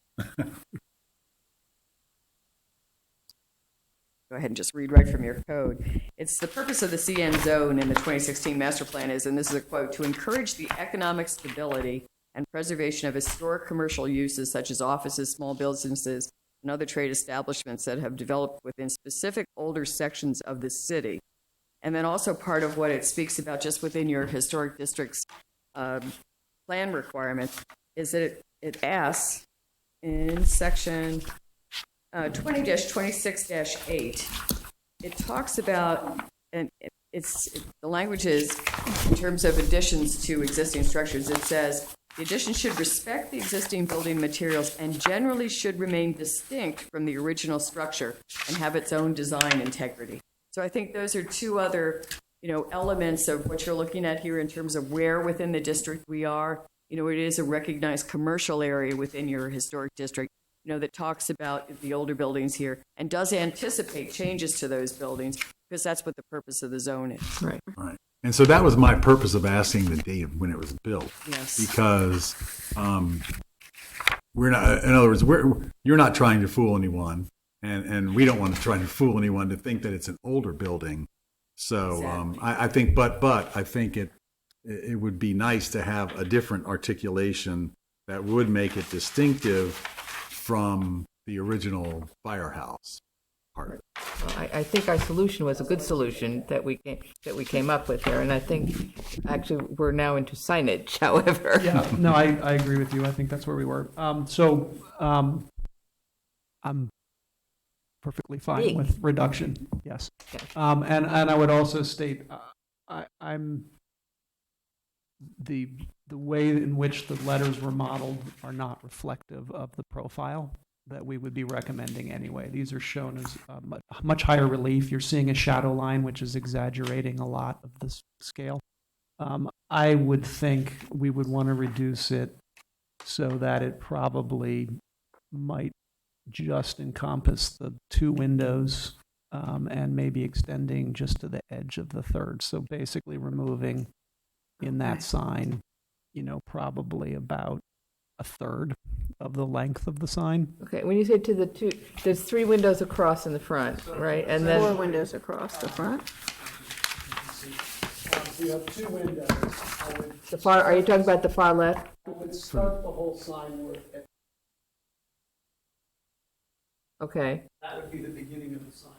Go ahead and just read right from your code. It's the purpose of the CN zone in the 2016 master plan is, and this is a quote, to encourage the economic stability and preservation of historic commercial uses such as offices, small businesses, and other trade establishments that have developed within specific older sections of the city. And then also part of what it speaks about just within your historic district's plan requirements is that it asks in section 20-26-8, it talks about, and the language is in terms of additions to existing structures, it says, the addition should respect the existing building materials and generally should remain distinct from the original structure and have its own design integrity. So I think those are two other, elements of what you're looking at here in terms of where within the district we are. It is a recognized commercial area within your historic district, that talks about the older buildings here and does anticipate changes to those buildings because that's what the purpose of the zone is. Right. Right. And so that was my purpose of asking the date of when it was built. Yes. Because we're not, in other words, you're not trying to fool anyone, and we don't want to try to fool anyone to think that it's an older building. So Exactly. I think, but I think it would be nice to have a different articulation that would make it distinctive from the original firehouse part. Well, I think our solution was a good solution that we came up with here, and I think actually we're now into signage. However, Yeah, no, I agree with you. I think that's where we were. I'm perfectly fine Big. with reduction. Yes, Okay. and I would also state I'm the way in which the letters were modeled are not reflective of the profile that we would be recommending anyway. These are shown as much higher relief. You're seeing a shadow line, which is exaggerating a lot of the scale. I would think we would want to reduce it so that it probably might just encompass the 2 windows and maybe extending just to the edge of the third. So basically removing in that sign, probably about a third of the length of the sign. Okay, when you say to the 2, there's 3 windows across in the front, right? And then 4 windows across the front. You have 2 windows. the far, are you talking about the far left? I would start the whole sign work. Okay, That would be the beginning of the sign.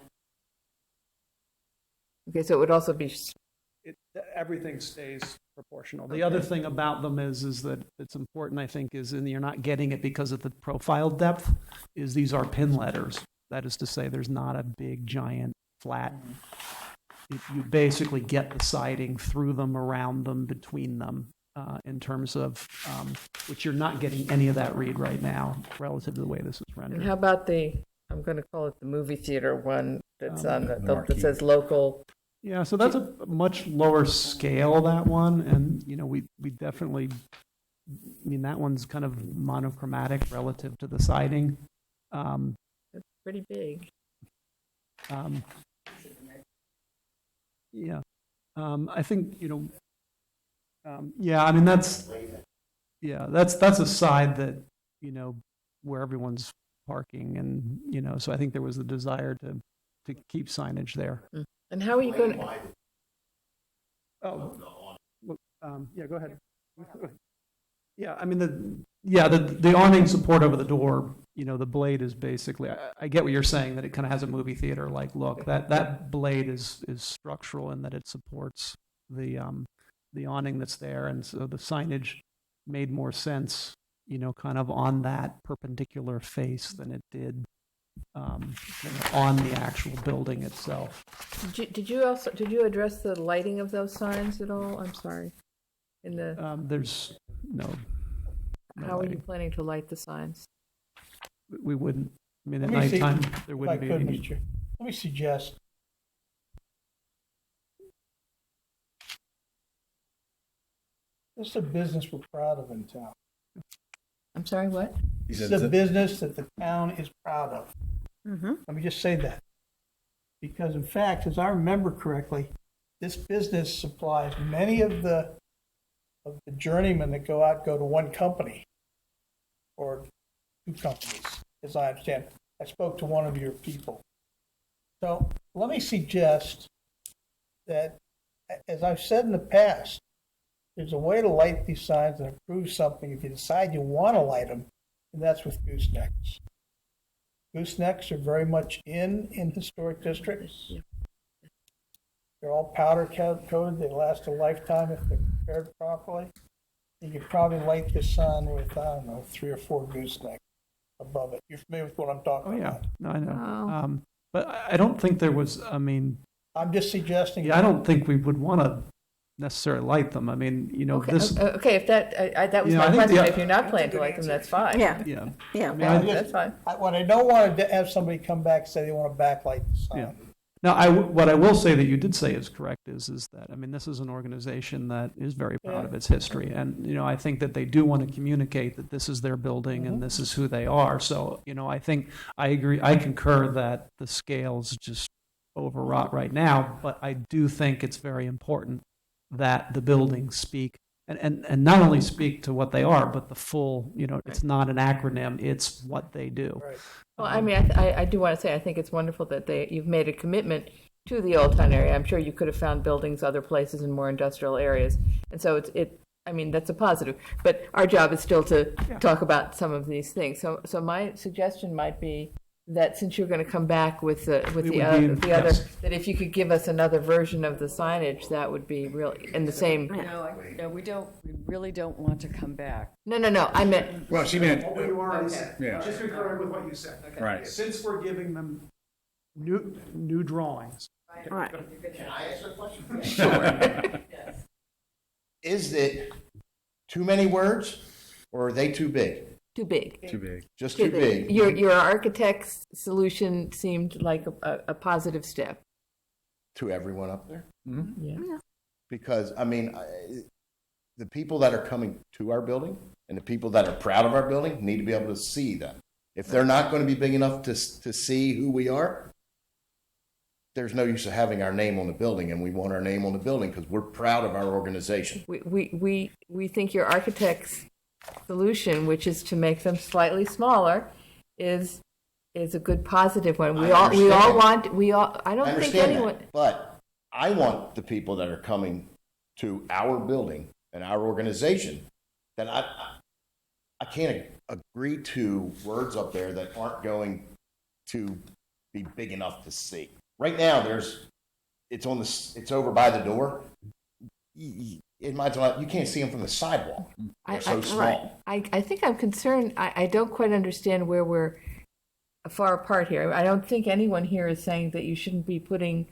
okay, so it would also be, Everything stays proportional. The other thing about them is that it's important, I think, and you're not getting it because of the profile depth, is these are pin letters. That is to say, there's not a big, giant, flat. You basically get the siding through them, around them, between them, in terms of, which you're not getting any of that read right now relative to the way this is and rendered. how about I'm going to call it the movie theater one that's on, that marquee. says local. Yeah, so that's a much lower scale, that one, and, we definitely, that one's kind of monochromatic relative to the siding. It's pretty big. Yeah, I think, that's a side that, where everyone's parking, and, so I think there was a desire to keep signage there. And how are you going to, Yeah, go ahead. Yeah, the awning support over the door, the blade is basically, I get what you're saying, that it kind of has a movie theater-like look. That blade is structural in that it supports the awning that's there, and so the signage made more sense, kind of on that perpendicular face than it did on the actual building itself. did you address the lighting of those signs at all? I'm sorry. There's no How are you lighting. planning to light the signs? We wouldn't, at Let me see- nighttime, there If I wouldn't be could, any. Mr. Chair, let me suggest. This is a business we're proud of in town. I'm sorry, what? This is a business that the town is proud of. Let me just say that. Because in fact, as I remember correctly, this business supplies many of the journeymen that go to one company or 2 companies, as I understand. I spoke to one of your people. So let me suggest that, as I've said in the past, there's a way to light these signs and improve something if you decide you want to light them, and that's with goosenecks. Goosenecks are very much in historic districts. They're all powder coated. They last a lifetime if they're prepared properly. You could probably light this sign with, 3 or 4 goosenecks above it. You're familiar with what I'm talking Oh, yeah, about? no, I know. Oh. But I don't think there was, I'm just suggesting. I don't think we would want to necessarily light them. Okay, this, okay, if that was I my think question, the- if you're not planning to light them, that's fine. Yeah, yeah. yeah. That's fine. What I don't want to have somebody come back and say they want to backlight the sign. Yeah. Now, what I will say that you did say is correct is that, this is an organization that is very proud of its history. And, I think that they do want to communicate that this is their building and this is who they are. So, I think I agree, I concur that the scale's just overwrought right now, but I do think it's very important that the buildings speak and not only speak to what they are, but the full, it's not an acronym, it's what they do. Right. Well, I do want to say, I think it's wonderful that you've made a commitment to the Old Town area. I'm sure you could have found buildings other places in more industrial areas. And so that's a positive. But our job is still to talk about some of these things. So my suggestion might be that since you're going to come back with the other, that if you could give us another version of the signage, that would be really in the same. No, we really don't want to come back. No. I meant. Well, she meant, What you are is, Yeah. just concurring with what you said. right. Since we're giving them new drawings. Right. Can I ask a question? Sure. Is it too many words, or are they too big? Too big. Too big. Just too big? Your architect's solution seemed like a positive step. To everyone up there? Yeah. Because, the people that are coming to our building and the people that are proud of our building need to be able to see them. If they're not going to be big enough to see who we are, there's no use of having our name on the building, and we want our name on the building because we're proud of our organization. We think your architect's solution, which is to make them slightly smaller, is a good positive one. I don't think anyone. But I want the people that are coming to our building and our organization that I can't agree to words up there that aren't going to be big enough to see. Right now, it's over by the door. In my time, you can't see them from the sidewalk. They're so small. I think I'm concerned. I don't quite understand where we're far apart here. I don't think anyone here is saying that you shouldn't be putting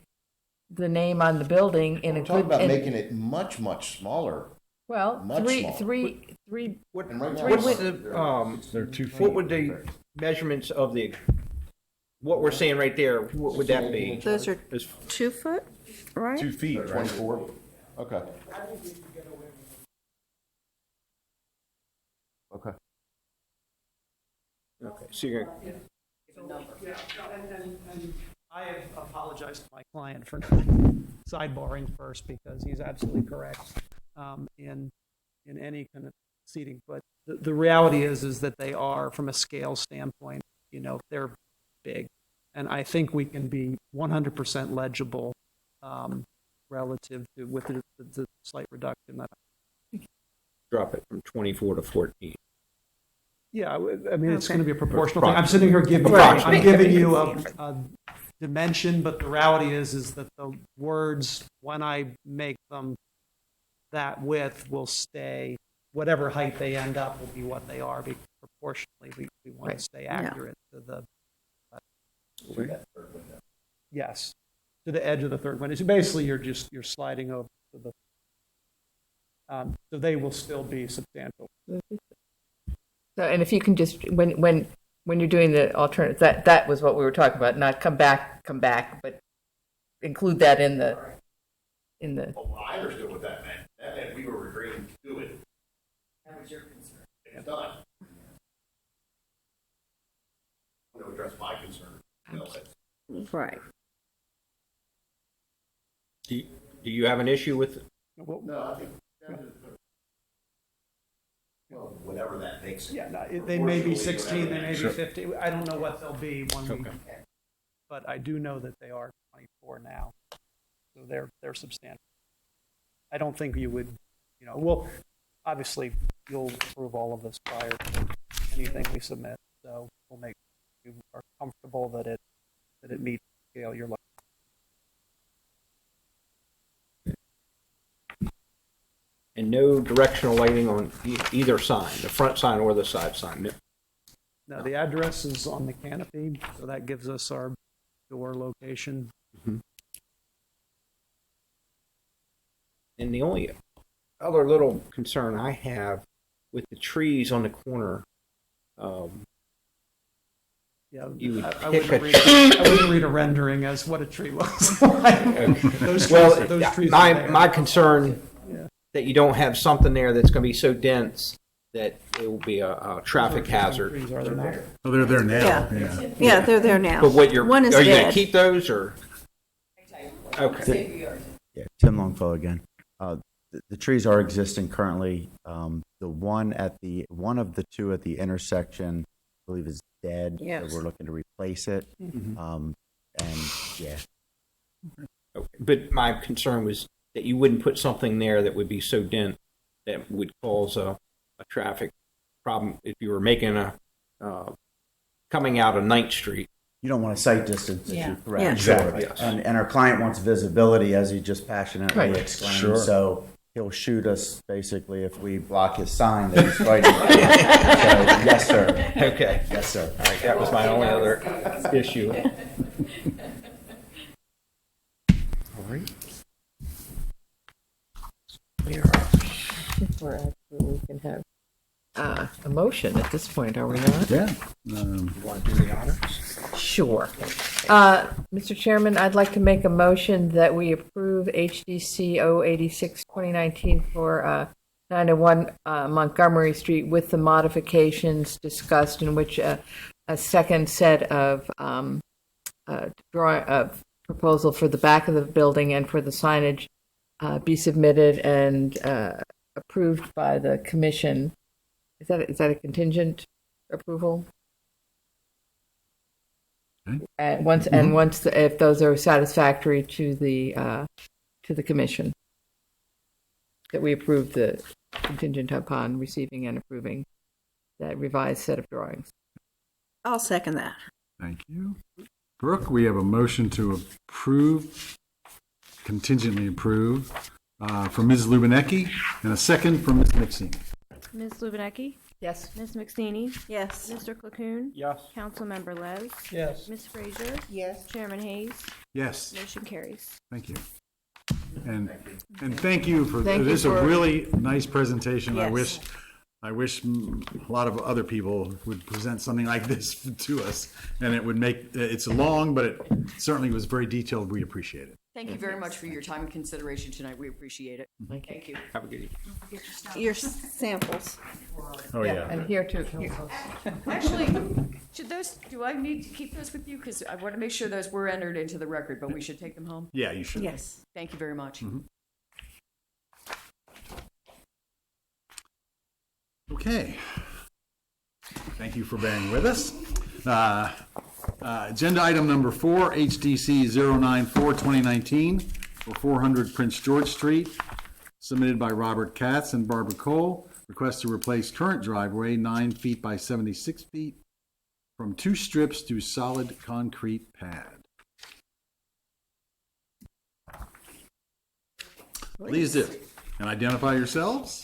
the name on the building in a good. Talk about making it much, much smaller. Well, three. What, right now, what's the, They're 2 feet. what would the measurements of what we're saying right there, what would that be? Those are As- 2 foot, right? 2 feet, right? 24. Okay. Okay. Okay, so you're gonna, And I have apologized to my client for not sidebarring first because he's absolutely correct in any kind of seating. But the reality is that they are, from a scale standpoint, they're big. And I think we can be 100% legible relative to with the slight reduction that. drop it from 24 to 14. Yeah, I mean, it's Okay. going to be a proportional thing. I'm sitting here I'm giving you a dimension, but the reality is that the words, when I make them that width, will stay, whatever height they end up will be what they are, because proportionally we want to stay accurate to the, yes, to the edge of the third window. So basically, you're sliding over to the, so they will still be substantial. So, and if you can just when you're doing the alternative, that was what we were talking about. Not come back, but include that in the. Well, I understood what that meant. That meant we were agreeing to do it. That was your concern. It's done. I'm going to address my concern. Right. Do you have an issue with it? No, I think. Well, whatever that makes it. Yeah, no, they may be 16, they may be 50. I don't know what they'll be when we, but I do know that they are 24 now. So they're substantial. I don't think you would, well, obviously you'll approve all of this prior to anything we submit. So we'll make you are comfortable that it meets the scale you're looking. And no directional lighting on either sign, the front sign or the side sign. No, the address is on the canopy, so that gives us our door location. Mm-hmm. And the only other little concern I have with the trees on the corner, Yeah, you would I pick wouldn't read a rendering as what a tree looks like. Those trees are there. my concern Yeah. that you don't have something there that's going to be so dense that it will be a traffic hazard. Trees are there now. Oh, they're there now. Yeah. Yeah, they're there now. But One is are you going dead. to keep those or? Okay. Yeah, Tim Longfellow again. The trees are existing currently. The one of the two at the intersection, I believe, is dead. Yes. So we're looking to replace it. Mm-hmm. And yeah, Okay. But my concern was that you wouldn't put something there that would be so dense that would cause a traffic problem if you were making coming out of 9th Street. you don't want a sight distance issue, Yeah. correct? Yeah. Exactly, yes. And our client wants visibility, as he just passionately explained. Sure. So he'll shoot us basically if we block his sign that he's fighting. So, yes, sir. Okay. Yes, sir. All right, that was my only other issue. All right. We can have a motion at this point, are we not? Yeah. You want to do the honors? Sure. Mr. Chairman, I'd like to make a motion that we approve HDC 086 2019 for 901 Montgomery Street with the modifications discussed, in which a second set of proposal for the back of the building and for the signage be submitted and approved by the commission. Is that a contingent approval? Okay. And once if those are satisfactory to the commission, that we approve the contingent upon receiving and approving that revised set of drawings. I'll second that. Thank you. Brooke, we have a motion to approve, contingently approve, from Ms. Lubinecki, and a second from Ms. Mixine. Ms. Lubinecki? Yes. Ms. McStaney? Yes. Mr. Clacoon? Yes. Councilmember Les? Yes. Ms. Frazier? Yes. Chairman Hayes? Yes, Motion carries. thank you. And thank you for, Thank you this is a for- really nice presentation. I Yes. wish a lot of other people would present something like this to us, and it would make, it's long, but it certainly was very detailed. We appreciate it. Thank you very much for your time and consideration tonight. We appreciate it. Thank you. Have a good evening. Your samples. Oh, yeah. And here too. Actually, do I need to keep those with you? Because I want to make sure those were entered into the record, but we should take them home. Yeah, you should. Yes. Thank you very much. Okay. Thank you for bearing with us. Agenda item number 4, HDC 094-2019 for 400 Prince George Street, submitted by Robert Katz and Barbara Cohl. Request to replace current driveway 9 feet by 76 feet from 2 strips to solid concrete pad. Please do. And identify yourselves.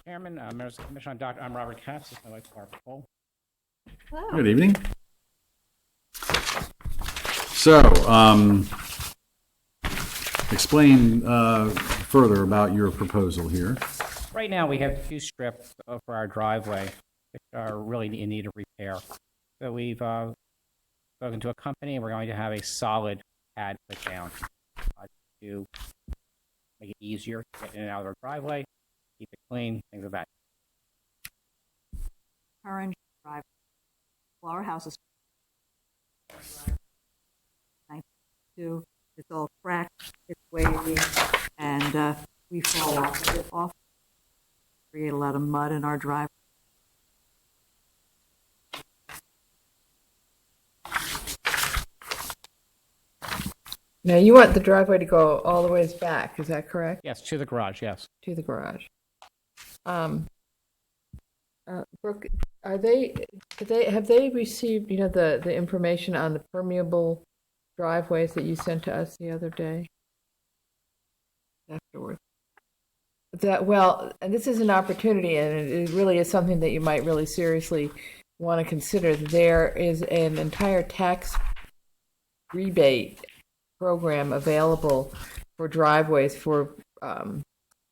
Chairman, members of the Commission, I'm Robert Katz. This is my wife, Barbara Cohl. Good evening. So, explain further about your proposal here. Right now, we have 2 strips for our driveway which are really in need of repair. So we've spoken to a company, and we're going to have a solid pad put down to make it easier to get in and out of our driveway, keep it clean, things of that. Current driveway. Well, our house is it's all cracked, it's wavy, and we fall off it off. Create a lot of mud in our driveway. Now, you want the driveway to go all the ways back, is that correct? Yes, to the garage, yes. To the garage. Brooke, have they received, the information on the permeable driveways that you sent to us the other day? Afterwards. And this is an opportunity, and it really is something that you might really seriously want to consider. There is an entire tax rebate program available for driveways for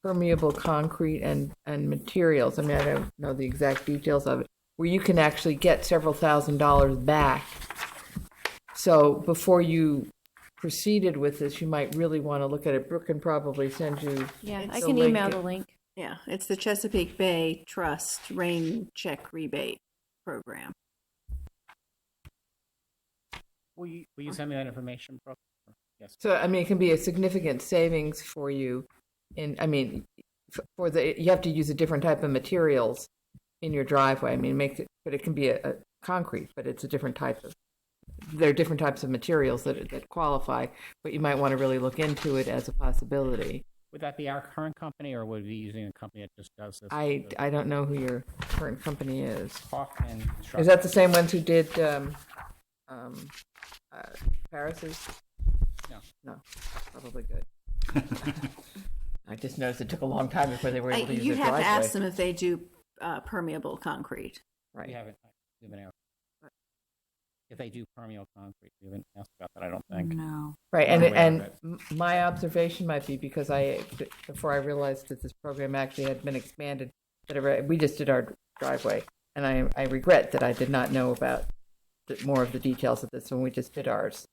permeable concrete and materials. I mean, I don't know the exact details of it, where you can actually get several $1,000s back. So before you proceeded with this, you might really want to look at it. Brooke can probably send you. Yeah, I the can link. email the link. Yeah, it's the Chesapeake Bay Trust Rain Check Rebate Program. Will you send me that information, Brooke? Yes. So, I mean, it can be a significant savings for you. You have to use a different type of materials in your driveway. I mean, but it can be a concrete, but it's a different type of. There are different types of materials that qualify, but you might want to really look into it as a possibility. Would that be our current company, or would we be using a company that just does this? I don't know who your current company is. Kaufman Construction. Is that the same ones who did Paris's? No, probably good. I just noticed it took a long time before they were able to use You'd their have to driveway. ask them if they do permeable concrete. Right. We haven't been asked. If they do permeable concrete, we haven't asked about that, I don't think. No. Right, I'm aware and of it. my observation might be, because before I realized that this program actually had been expanded, that we just did our driveway, and I regret that I did not know about more of the details of this when we just did ours.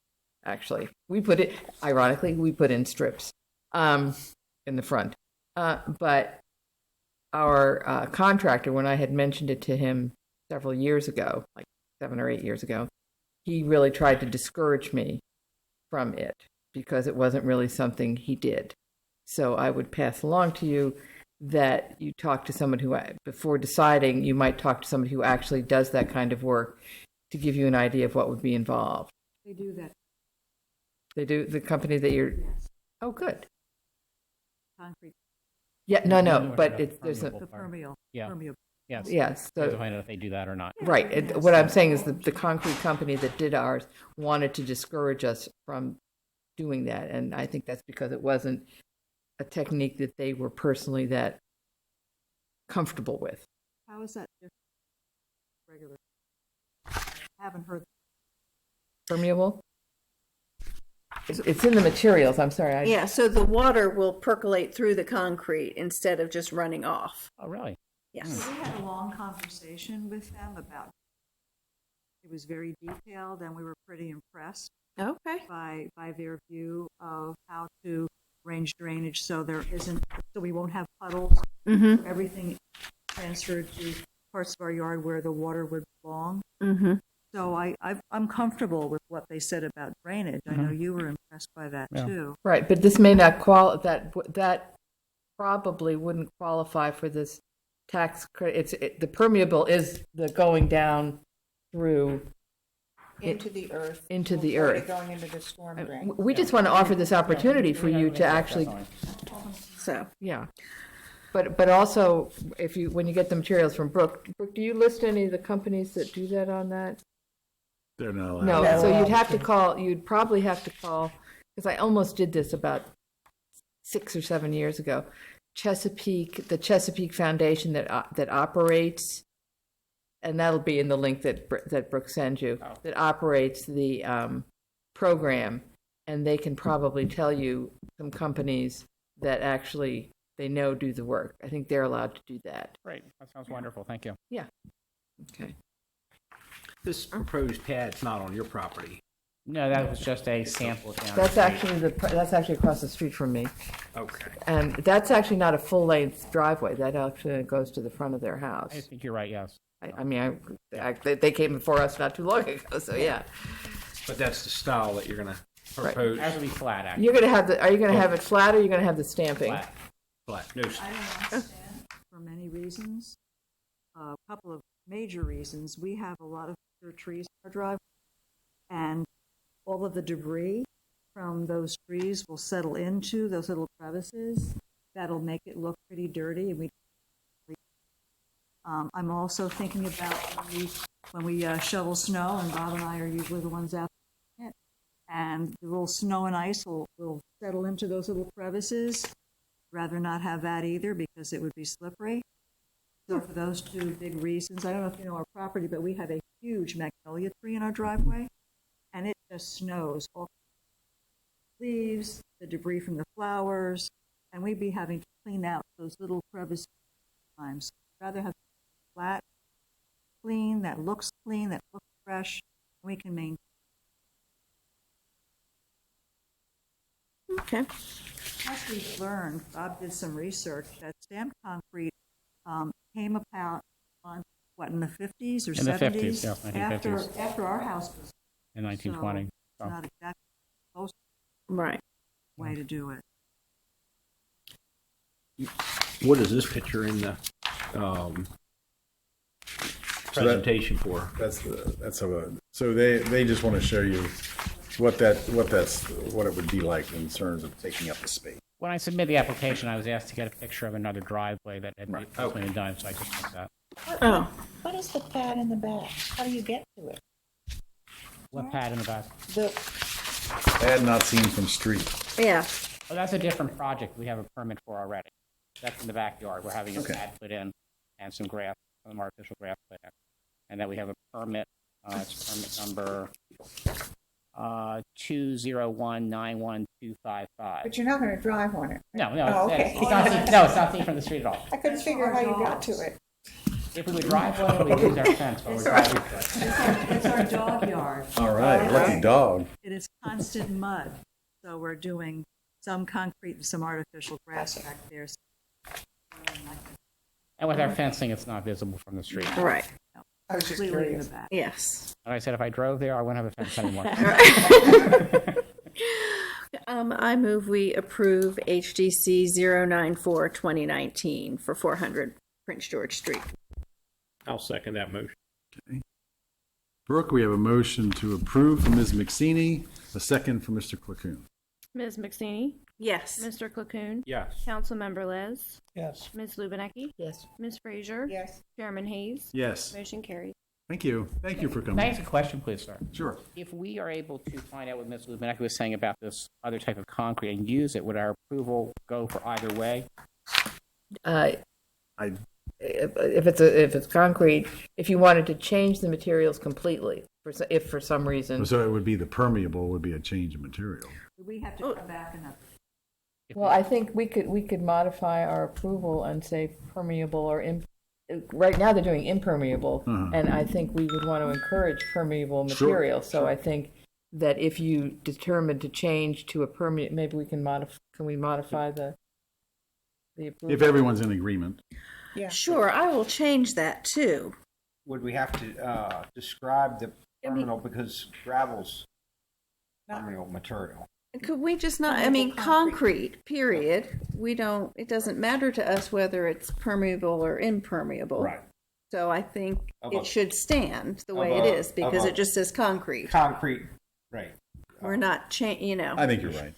Actually, ironically, we put in strips in the front, But our contractor, when I had mentioned it to him several years ago, like 7 or 8 years ago, he really tried to discourage me from it because it wasn't really something he did. So I would pass along to you that you talk to someone who, before deciding, you might talk to somebody who actually does that kind of work to give you an idea of what would be involved. They do that. They do, the company that you're, Yes. oh, good. Concrete. Yeah, no, but it's, there's a, The permeable. Yeah. Permeable. Yes. yes. So, So, to find out if they do that or not. right. What I'm saying is the concrete company that did ours wanted to discourage us from doing that. And I think that's because it wasn't a technique that they were personally that comfortable with. How is that different? Regular. I haven't heard. Permeable? It's in the materials. I'm sorry. Yeah, so the water will percolate through the concrete instead of just running off. Oh, really? Yes. We had a long conversation with them about, it was very detailed, and we were pretty impressed Okay. by their view of how to arrange drainage so there isn't, so we won't have puddles. Mm-hmm. Everything transferred to parts of our yard where the water would belong. Mm-hmm. So I'm comfortable with what they said about drainage. I know you were impressed by that Yeah. too. Right, but this may not that probably wouldn't qualify for this tax credit. The permeable is the going down through Into the earth. into the before earth. Going into the storm drain. We just want to offer this opportunity for you to actually, So, yeah. But also, when you get the materials from Brooke, do you list any of the companies that do that on that? They're not allowed. No, so you'd probably have to call, because I almost did this about 6 or 7 years ago. The Chesapeake Foundation that operates, and that'll be in the link that Brooke sends you, that operates the program, and they can probably tell you some companies that actually they know do the work. I think they're allowed to do that. Great. That sounds wonderful. Thank you. Yeah. Okay. This proposed pad's not on your property. No, that was just a sample down. That's actually across the street from me. Okay. And that's actually not a full-length driveway. That actually goes to the front of their house. I think you're right, yes. They came before us not too long ago, so yeah. But that's the style that you're going to propose. That would be flat, actually. You're gonna have are you gonna have it flat or are you gonna have the stamping? Flat. No. I don't understand for many reasons. A couple of major reasons. We have a lot of trees in our driveway, and all of the debris from those trees will settle into those little crevices. That'll make it look pretty dirty, and I'm also thinking about when we shovel snow, and Bob and I are usually the ones out there, and the little snow and ice will settle into those little crevices. Rather not have that either because it would be slippery. So for those two big reasons, I don't know if you know our property, but we have a huge magnolia tree in our driveway, and it just snows. All leaves, the debris from the flowers, and we'd be having to clean out those little crevices sometimes. Rather have flat, clean, that looks fresh, and we can maintain. okay. As we've learned, Bob did some research that stamped concrete came about in the 50s or 70s? In the 50s, yeah, 1950s. After our house was In 1920. So it's not exactly close Right. way to do it. What is this picture in the presentation for? So they just want to show you what it would be like in terms of taking up the space. When I submitted the application, I was asked to get a picture of another driveway that had been done, so I just took that. Oh, What is the pad in the back? How do you get to it? What pad in the back? Pad not seen from street. yeah. Oh, that's a different project we have a permit for already. That's in the backyard. We're having a pad put in and some grass, some artificial grass put in. And then we have a permit, it's permit number 201-91255. But you're not going to drive on it. No, Oh, okay. it's not seen from the street at all. I couldn't figure out how you got to it. If we would drive on it, we'd use our fence, but we're driving. It's our dog yard. All right, lucky dog. It is constant mud, so we're doing some concrete and some artificial grass back there. And with our fencing, it's not visible from the street. Right, I was just Completely in curious. the back. yes. And I said if I drove there, I wouldn't have a fence anymore. I move we approve HDC 094-2019 for 400 Prince George Street. I'll second that motion. Brooke, we have a motion to approve from Ms. McSeany, a second from Mr. Clacoon. Ms. McSteamy, Yes. Mr. Clacoon, Yes. Councilmember Les, Yes. Ms. Lubinecki, Yes. Ms. Frazier, Yes. Chairman Hayes, Yes, motion carries. thank you. Thank you for Can I ask coming. a question, please, sir? Sure. If we are able to find out what Ms. Lubinecki was saying about this other type of concrete and use it, would our approval go for either way? I- If it's concrete, if you wanted to change the materials completely, if for some reason. So it would be the permeable would be a change of material. We have to come back and Well, I think we could modify our approval and say permeable or right now they're doing impermeable, and I think we would want to encourage permeable Sure, material. So I think that if you determine to change to a permeable, maybe we can modify. Can we modify the approval? If everyone's in agreement. Sure, I will change that too. Would we have to describe the permeable, because gravel's permeable material? Could we just not, I mean, concrete, period. We don't, it doesn't matter to us whether it's permeable or impermeable. Right. So I think Of it a- should stand the way of it a- is because of a- it just says concrete. Concrete, right. We're not you know, I think you're right.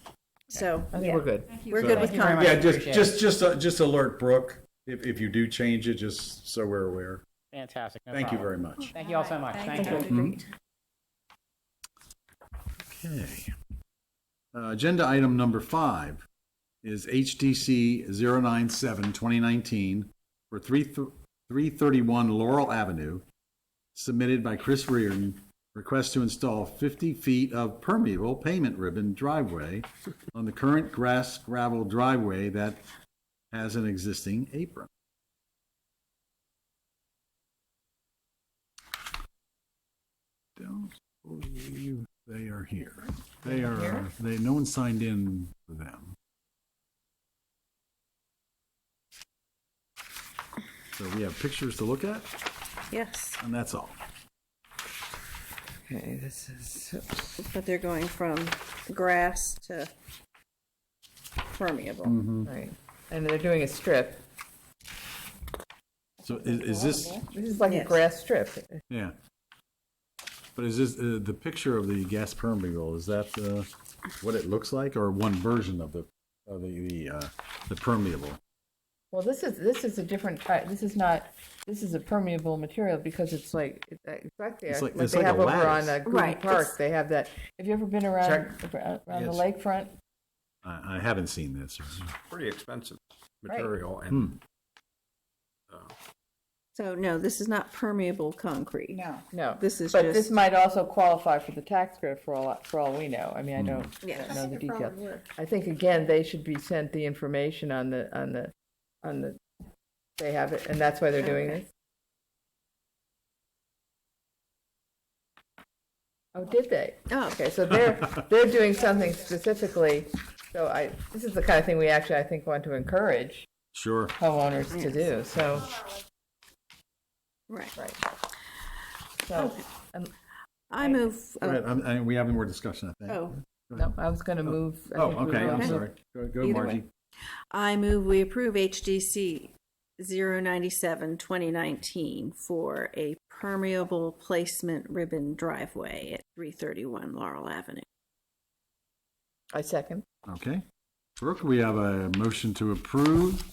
so. I think yeah. we're good. We're So- good with Thank you very much. concrete. Yeah, just alert Brooke if you do change it, just so we're aware. Fantastic. No Thank you problem. very much. Thank you all so much. Thank you. Okay. Agenda item number 5 is HDC 097-2019 for 331 Laurel Avenue, submitted by Chris Reardon. Request to install 50 feet of permeable pavement ribbon driveway on the current grass gravel driveway that has an existing apron. Don't believe they are here. No one signed in for them. So we have pictures to look at, Yes, and that's all. Okay, this is. but they're going from grass to permeable. Right, and they're doing a strip. So is this, This is like Yes. a grass strip. yeah. But is this, the picture of the gas permeable, is that what it looks like, or one version of the permeable? Well, this is a different type. This is not. This is a permeable material because it's like there. It's like they a have over lattice. on Green Right, Park. it's- They have that. Have you ever been around the Yes. lakefront? I haven't seen this. Pretty expensive material, and So no, this is not permeable concrete. No, This is but just. this might also qualify for the tax credit for all we know. I mean, I don't Yes. know the details. I think again they should be sent the information on the. They have it, and that's why they're doing this. Oh, did they? Oh. Okay, so they're doing something specifically. So this is the kind of thing we actually I think want to encourage Sure. homeowners to do. So Right. right. So I move. Go ahead. We have more discussion, I think. Oh, no, I was going to move. I Oh, think we okay, were I'm gonna- sorry. Go, Either Margie. way. I move we approve HDC 097-2019 for a permeable placement ribbon driveway at 331 Laurel Avenue. I second. Okay. Brooke, we have a motion to approve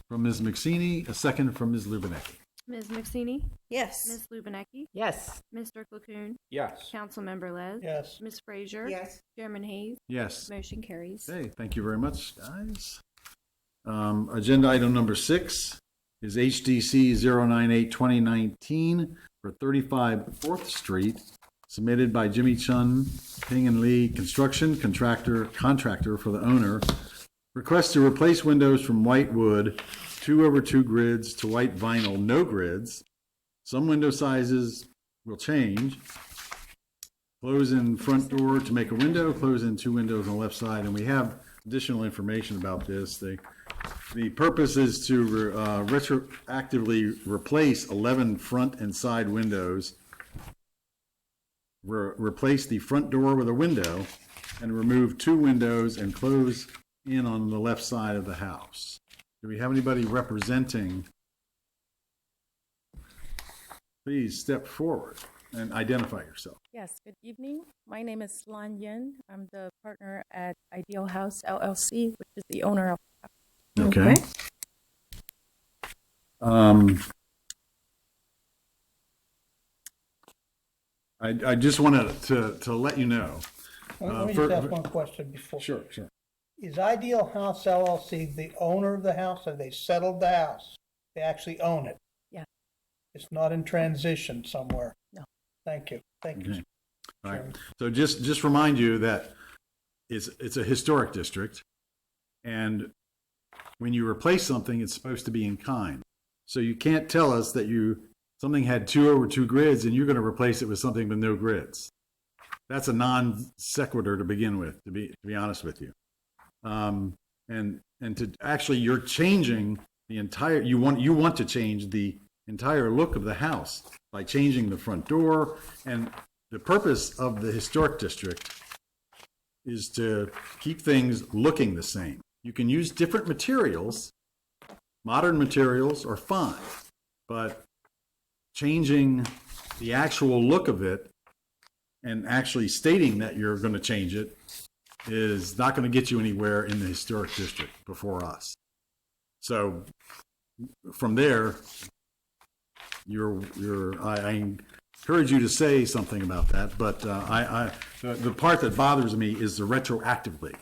from Ms. McSeany, a second from Ms. Lubinecki. Ms. McSteamy, Yes. Ms. Lubinecki, Yes. Mr. Clacoon, yes. Councilmember Les, Yes. Ms. Frazier, Yes. Chairman Hayes, Yes. motion carries. Okay, thank you very much, guys. Agenda item number 6 is HDC 098-2019 for 35 4th Street, submitted by Jimmy Chun, Ping and Lee Construction, contractor for the owner. Request to replace windows from white wood, 2/2 grids, to white vinyl, no grids. Some window sizes will change. Close in front door to make a window, close in 2 windows on the left side, and we have additional information about this. The purpose is to retroactively replace 11 front and side windows, replace the front door with a window, and remove 2 windows and close in on the left side of the house. Do we have anybody representing? Please step forward and identify yourself. Yes, good evening. My name is Lan Yin. I'm the partner at Ideal House LLC, which is the owner of. Okay. I just wanted to let you know. Let me just ask one question before. Sure. Is Ideal House LLC the owner of the house, or they settled the house? They actually own it? Yeah. It's not in transition somewhere? No. Thank you. Thank you. Okay. All right. So just remind you that it's a historic district, and when you replace something, it's supposed to be in kind. So you can't tell us that something had 2 over 2 grids and you're going to replace it with something with no grids. That's a non sequitur to begin with, to be honest with you. And to actually, you're changing the entire. You want to change the entire look of the house by changing the front door. And the purpose of the historic district is to keep things looking the same. You can use different materials. Modern materials are fine, but changing the actual look of it and actually stating that you're going to change it is not going to get you anywhere in the historic district before us. So from there, I encourage you to say something about that, but the part that bothers me is the retroactively.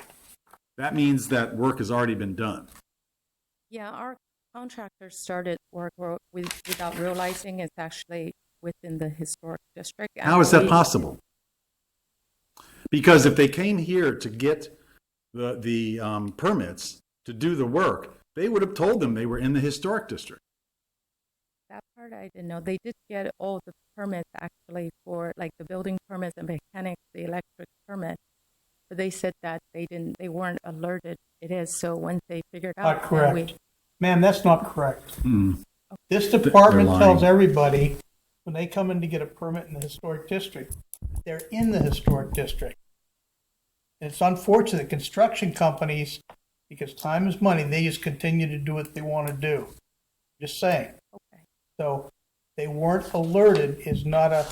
That means that work has already been done. Yeah, our contractor started work without realizing it's actually within the historic district. How is that possible? Because if they came here to get the permits to do the work, they would have told them they were in the historic district. That part I didn't know. They did get all the permits actually for like the building permits and mechanics, the electric permit. But they said that they weren't alerted it is. So once they figured out. Not correct. Ma'am, that's not correct. Mm. This department tells everybody when they come in to get a permit in the historic district, they're in the historic district. And it's unfortunate that construction companies, because time is money, they just continue to do what they want to do. Just saying. Okay. So they weren't alerted is not a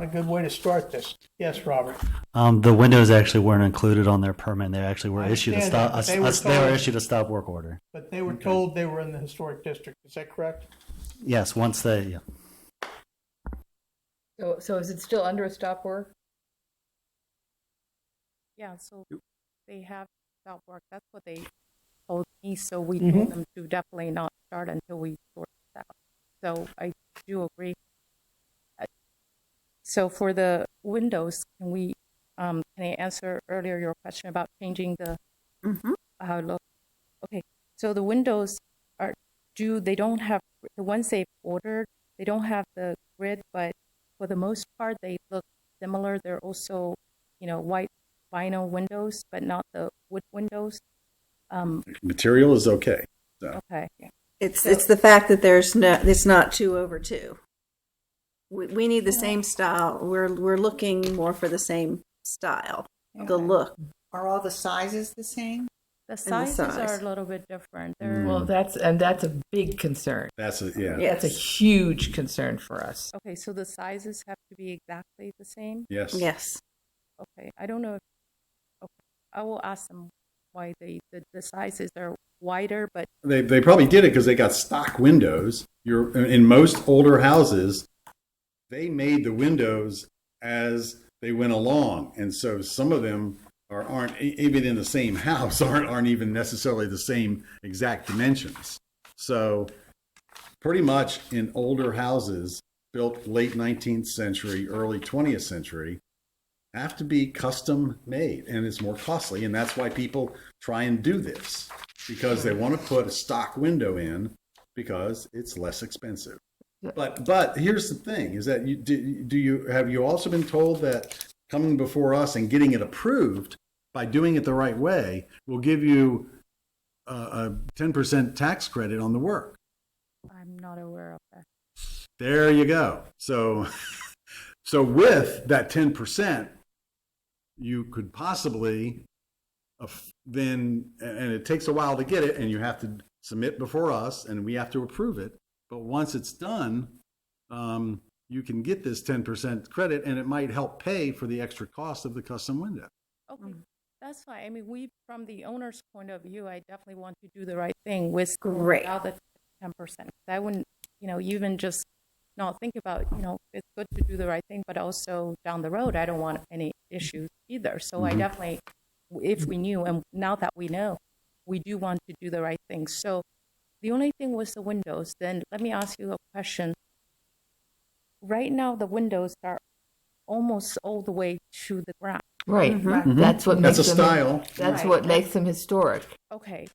good way to start this. Yes, Robert. The windows actually weren't included on their permit. They actually were issued they were issued a stop work order. But they were told they were in the historic district. Is that correct? Yes, once they. Yeah. So is it still under a stop work? Yeah, so they have stop work. That's what they told me. So we told them to definitely not start until we sort this out. So I do agree. So for the windows, can I answer earlier your question about changing the how it looks? Okay, so the windows they don't have, the ones they've ordered, they don't have the grid, but for the most part, they look similar. They're also, white vinyl windows, but not the wood windows. Material is okay. So. Okay. It's the fact that it's not 2 over 2. We need the same style. We're looking more for the same style, the look. Are all the sizes the same? The sizes are a little bit different. Well, that's a big concern. That's That's a huge concern for us. Okay, so the sizes have to be exactly the same? Yes. Yes. Okay, I don't know I will ask them why the sizes are wider, but They probably did it because they got stock windows. In most older houses, they made the windows as they went along, and so some of them aren't even in the same house, aren't even necessarily the same exact dimensions. So pretty much in older houses built late 19th century, early 20th century, have to be custom made, and it's more costly, and that's why people try and do this, because they want to put a stock window in because it's less expensive. But here's the thing: is that have you also been told that coming before us and getting it approved by doing it the right way will give you a 10% tax credit on the work. I'm not aware of that. There you go. So, so with that 10%, you could possibly then, and it takes a while to get it, and you have to submit before us, and we have to approve it. But once it's done, you can get this 10% credit, and it might help pay for the extra cost of the custom window. Okay, that's fine. I mean, from the owner's point of view, I definitely want to do the right thing with without the 10%. I wouldn't, even just not think about, it's good to do the right thing, but also down the road, I don't want any issues either. So I definitely, if we knew, and now that we know, we do want to do the right thing. So the only thing was the windows. Then let me ask you a question. Right now, the windows are almost all the way to the ground. Right. That's what makes That's a style. That's what makes them historic. Okay.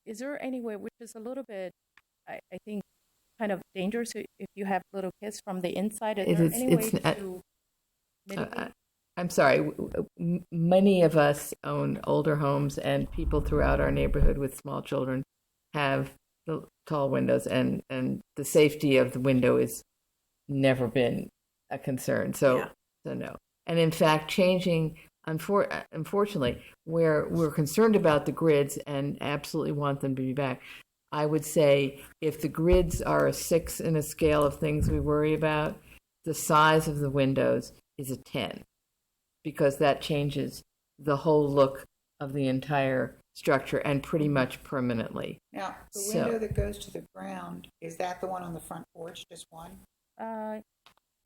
Is there any way, which is a little bit, I think, kind of dangerous if you have little kids from the inside? Is there any way to mitigate? I'm sorry. Many of us own older homes, and people throughout our neighborhood with small children have the tall windows, and the safety of the window has never been a concern. So no. And in fact, changing, unfortunately, where we're concerned about the grids and absolutely want them to be back, I would say if the grids are a 6 in a scale of things we worry about, the size of the windows is a 10, because that changes the whole look of the entire structure and pretty much permanently. Now, the window that goes to the ground, is that the one on the front porch, just one?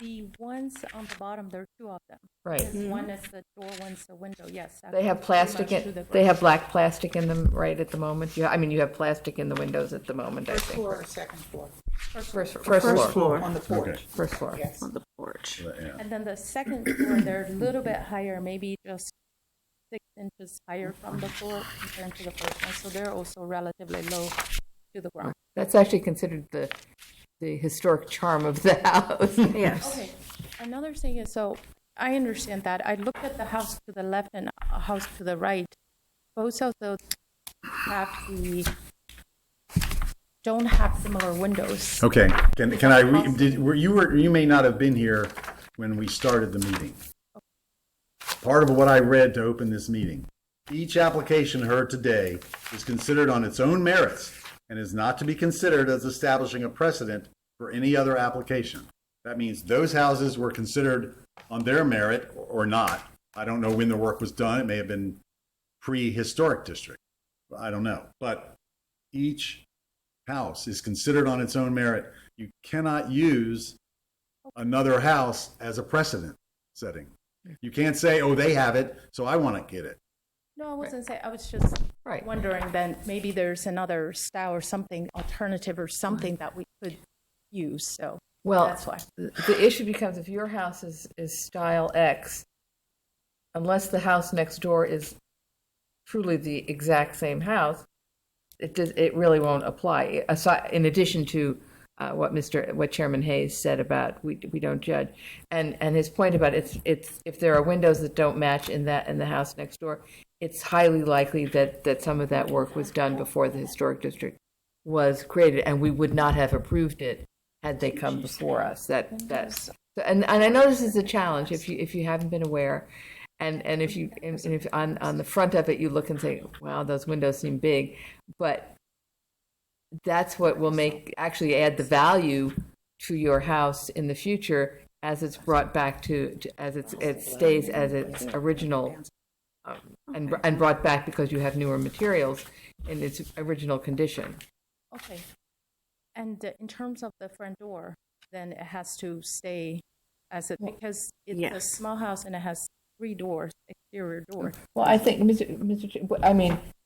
The ones on the bottom, there are 2 of them. Right. One is the door, one's the window. Yes. They have plastic they have black plastic in them right at the moment. You have plastic in the windows at the moment. First I think. floor or second floor? First floor. On the porch. Okay. First floor. Yes. On the porch. And then the second floor, they're a little bit higher, maybe just 6 inches higher from the floor compared to the first one. So they're also relatively low to the ground. That's actually considered the historic charm of the house. Yes. Okay. Another thing is, so I understand that. I looked at the house to the left and a house to the right. Both of those don't have similar windows. Okay, can I you may not have been here when we started the meeting. Part of what I read to open this meeting. Each application heard today is considered on its own merits and is not to be considered as establishing a precedent for any other application. That means those houses were considered on their merit or not. I don't know when the work was done. It may have been pre-historic district. I don't know. But each house is considered on its own merit. You cannot use another house as a precedent setting. You can't say, oh, they have it, so I want to get it. No, I wasn't saying. I was just wondering. Then maybe there's another style or something alternative or something that we could use. So that's why the issue becomes if your house is style X, unless the house next door is truly the exact same house, it really won't apply. In addition to what Chairman Hayes said about we don't judge, and his point about it's if there are windows that don't match in the house next door, it's highly likely that some of that work was done before the historic district was created, and we would not have approved it had they come before us. And I know this is a challenge if you haven't been aware, and if on the front of it you look and say, wow, those windows seem big, but that's what will actually add the value to your house in the future as it's brought back as it stays as its original and brought back because you have newer materials in its original condition. Okay. And in terms of the front door, then it has to stay as it because it's a small house and it has 3 doors, exterior doors. Well, I think,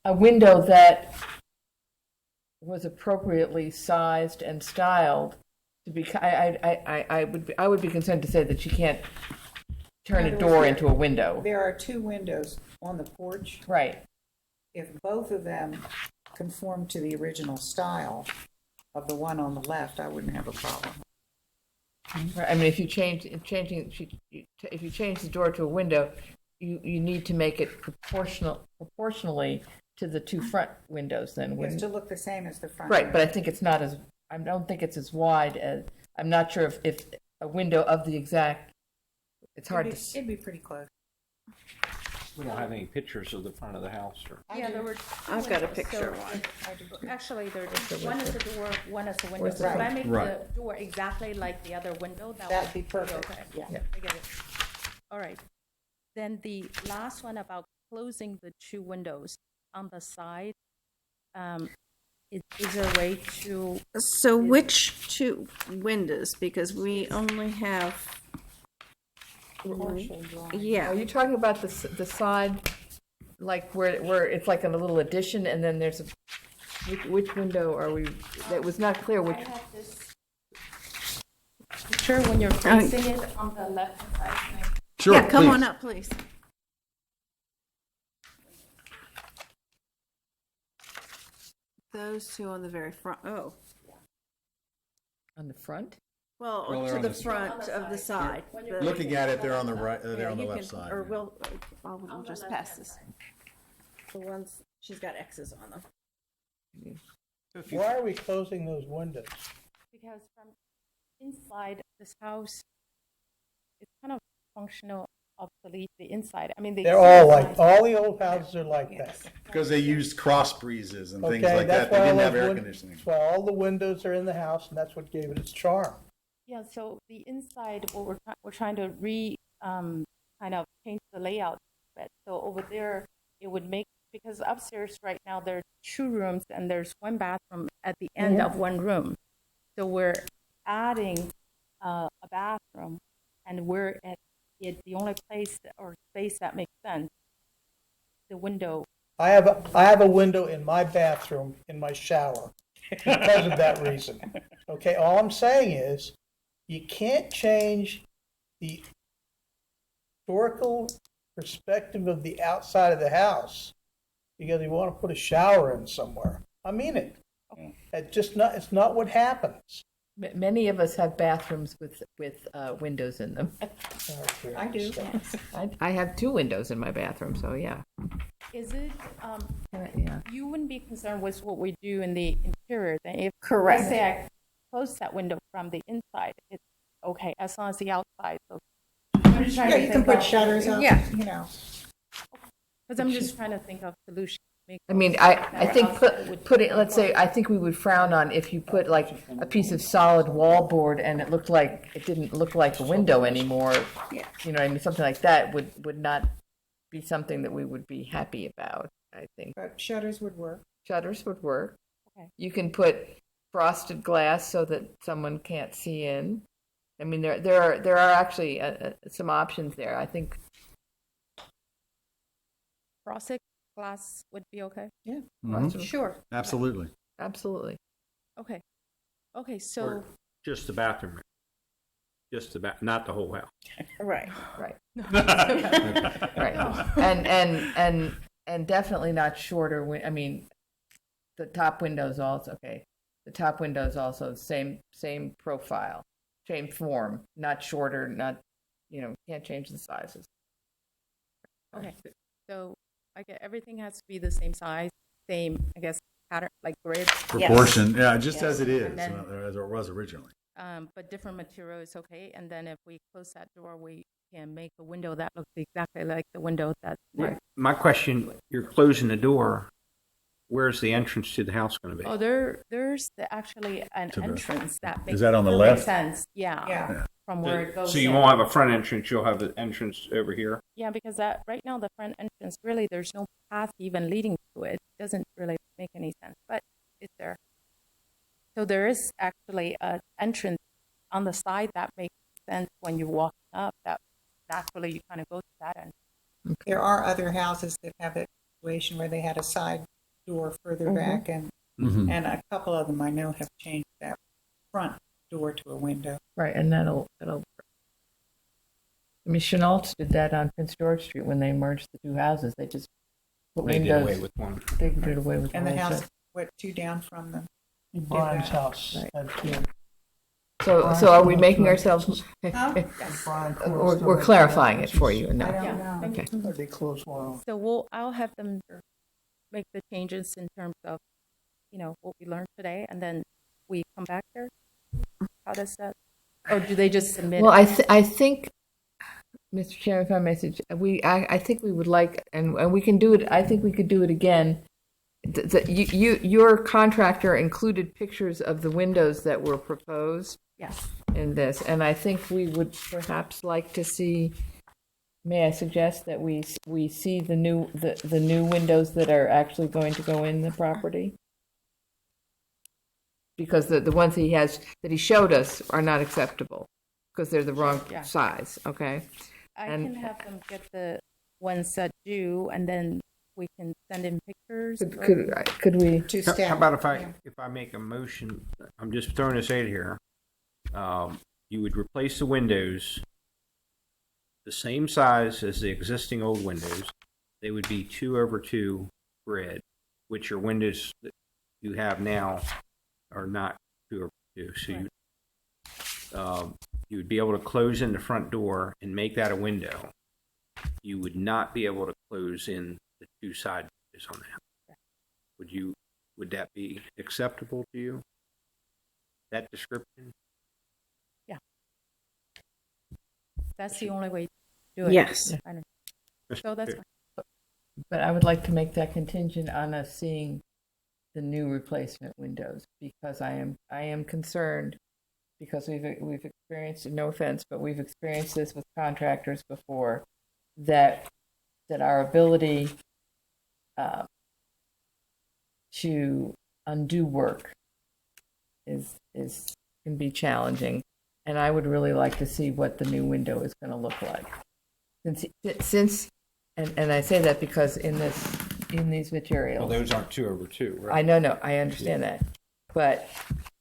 a window that was appropriately sized and styled to be. I would be concerned to say that you can't turn a door into a window. There are 2 windows on the porch. Right. If both of them conform to the original style of the one on the left, I wouldn't have a problem. Right. I mean, if you change the door to a window, you need to make it proportionally to the two front windows then, It has wouldn't to it? look the same as the front. Right, but I think it's not as, I don't think it's as wide as, I'm not sure if a window of the exact, it's hard to. It'd be pretty close. We don't have any pictures of the front of the house. Or... Yeah, there were. I've got a picture of one. Actually, one is a door, one is a window. Where's So if the- I make Right. the door exactly like the other window, That'd would be perfect. Okay. Yeah. I get it. All right. Then the last one about closing the two windows on the side. Is there a way to? So which two windows? Because we only have. Yeah. Are you talking about the side, like where it's like a little addition, and then there's a, which window are we? That was not clear. Which? I have this picture when you're facing it on the left side. Sure, Yeah, come please. on up, please. Those two on the very front. Oh, On the front? well, Well, they're to on the the- front of the side. The- Looking at it, they're on the right, they're Yeah, on the you left can- side. Or we'll just pass this. The ones, she's got X's on them. Why are we closing those windows? Because from inside this house, it's kind of functional obsolete. The inside, I mean, They're all like, all the old houses are like that. Because they used cross breezes and things Okay, like that. that's They why didn't all have those air win- conditioning. That's why all the windows are in the house, and that's what gave it its charm. Yeah, so the inside, what we're trying to kind of change the layout a bit. So over there, it would make, because upstairs right now there are two rooms and there's one bathroom at the end of one room. So we're adding a bathroom, and we're at the only place or space that makes sense. The window. I have a window in my bathroom, in my shower, because of that reason. Okay, all I'm saying is, you can't change the historical perspective of the outside of the house because you want to put a shower in somewhere. I mean it. It's not what happens. Many of us have bathrooms with windows in them. I do. I have two windows in my bathroom, so yeah. Is it, Yeah. you wouldn't be concerned with what we do in the interior? Then if, Correct. let's say I close that window from the inside, it's okay, as long as the outside. So I'm just trying Yeah, to you can think put of- shutters up, Yeah. you know. Because I'm just trying to think of solutions. I mean, I think put it, let's say, I think we would frown on if you put like a piece of solid wall board and it didn't look like a window anymore. Yeah. You know, I mean, something like that would not be something that we would be happy about, I think. But shutters would work. Shutters would work. Okay. You can put frosted glass so that someone can't see in. I mean, there are actually some options there. I think. Frosted glass would be okay? Yeah. Mhm. Sure. Absolutely. Absolutely. Okay. Okay, so, Or just the bathroom. Just the not the whole house. Right. Right. Right. And definitely not shorter. I mean, the top windows also, okay. The top windows also same profile, same form, not shorter, not, can't change the sizes. okay. So I get everything has to be the same size, same, I guess, pattern, like grid. Proportion, yeah, just as it is, And then- as it was originally. But different material is okay. And then if we close that door, we can make a window that looks exactly like the window that's there. My question, you're closing the door. Where's the entrance to the house going to be? Oh, there's actually an To the- entrance that makes Is that on the perfect left? sense. Yeah. Yeah. From where it goes. So you in. won't have a front entrance, you'll have an entrance over here? Yeah, because that right now the front entrance really there's no path even leading to it. It doesn't really make any sense, but it's there. So there is actually an entrance on the side that makes sense when you walk up. That naturally you kind of go to that end. There are other houses that have that situation where they had a side door further back, and a couple of them I know have changed that front door to a window. Right, and that'll work. I mean, Chenault did that on Prince George Street when they merged the two houses. They just put They windows. did away with one. They did away with And the one. house, two down from them. In Brian's that. house. Right. That's it. So are we making ourselves? Brian We're clarifying it for you. I No. don't know. Okay. Are they close one? So I'll have them make the changes in terms of, what we learned today, and then we come back here? How does that, or do they just submit? Well, it? I think, Mr. Chairman, if I may suggest, I think we would like, and we can do it. I think we could do it again. Your contractor included pictures of the windows that were proposed. Yes. In this, and I think we would perhaps like to see. May I suggest that we see the new windows that are actually going to go in the property? Because the ones that he showed us are not acceptable because they're the wrong size. Okay. I can have them get the ones that do, and then we can send in pictures. Could we? How about if I make a motion? I'm just throwing this out here. You would replace the windows the same size as the existing old windows. They would be 2/2 grid, which your windows that you have now are not 2/2. So you would be able to close in the front door and make that a window. You would not be able to close in the two side windows on the house. Would that be acceptable to you? That description? Yeah. That's the only way to do it. Yes. I know. So that's fine. But I would like to make that contingent on us seeing the new replacement windows, because I am concerned, because we've experienced, no offense, but we've experienced this with contractors before, that our ability to undo work can be challenging, and I would really like to see what the new window is going to look like. Since and I say that because in these materials, Well, those aren't 2/2, right? I know, I understand that, but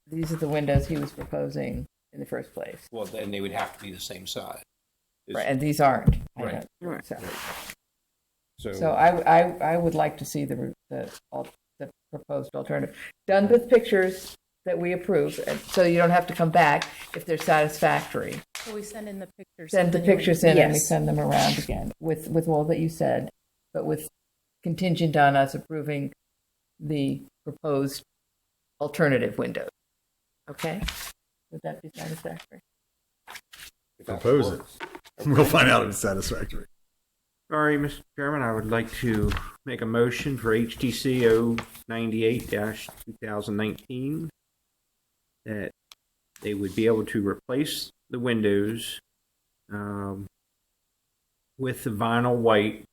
these are the windows he was proposing in the first place. Well, then they would have to be the same size. Right, and these aren't. Right. So I would like to see the proposed alternative done with pictures that we approve, so you don't have to come back if they're satisfactory. So we send in the pictures. Send the pictures in, Yes. and we send them around again with all that you said, but with contingent on us approving the proposed alternative windows. Okay? Would that be satisfactory? Propose it. We'll find out if it's satisfactory. All right, Mr. Chairman, I would like to make a motion for HTC 098-2019 that they would be able to replace the windows with the vinyl white.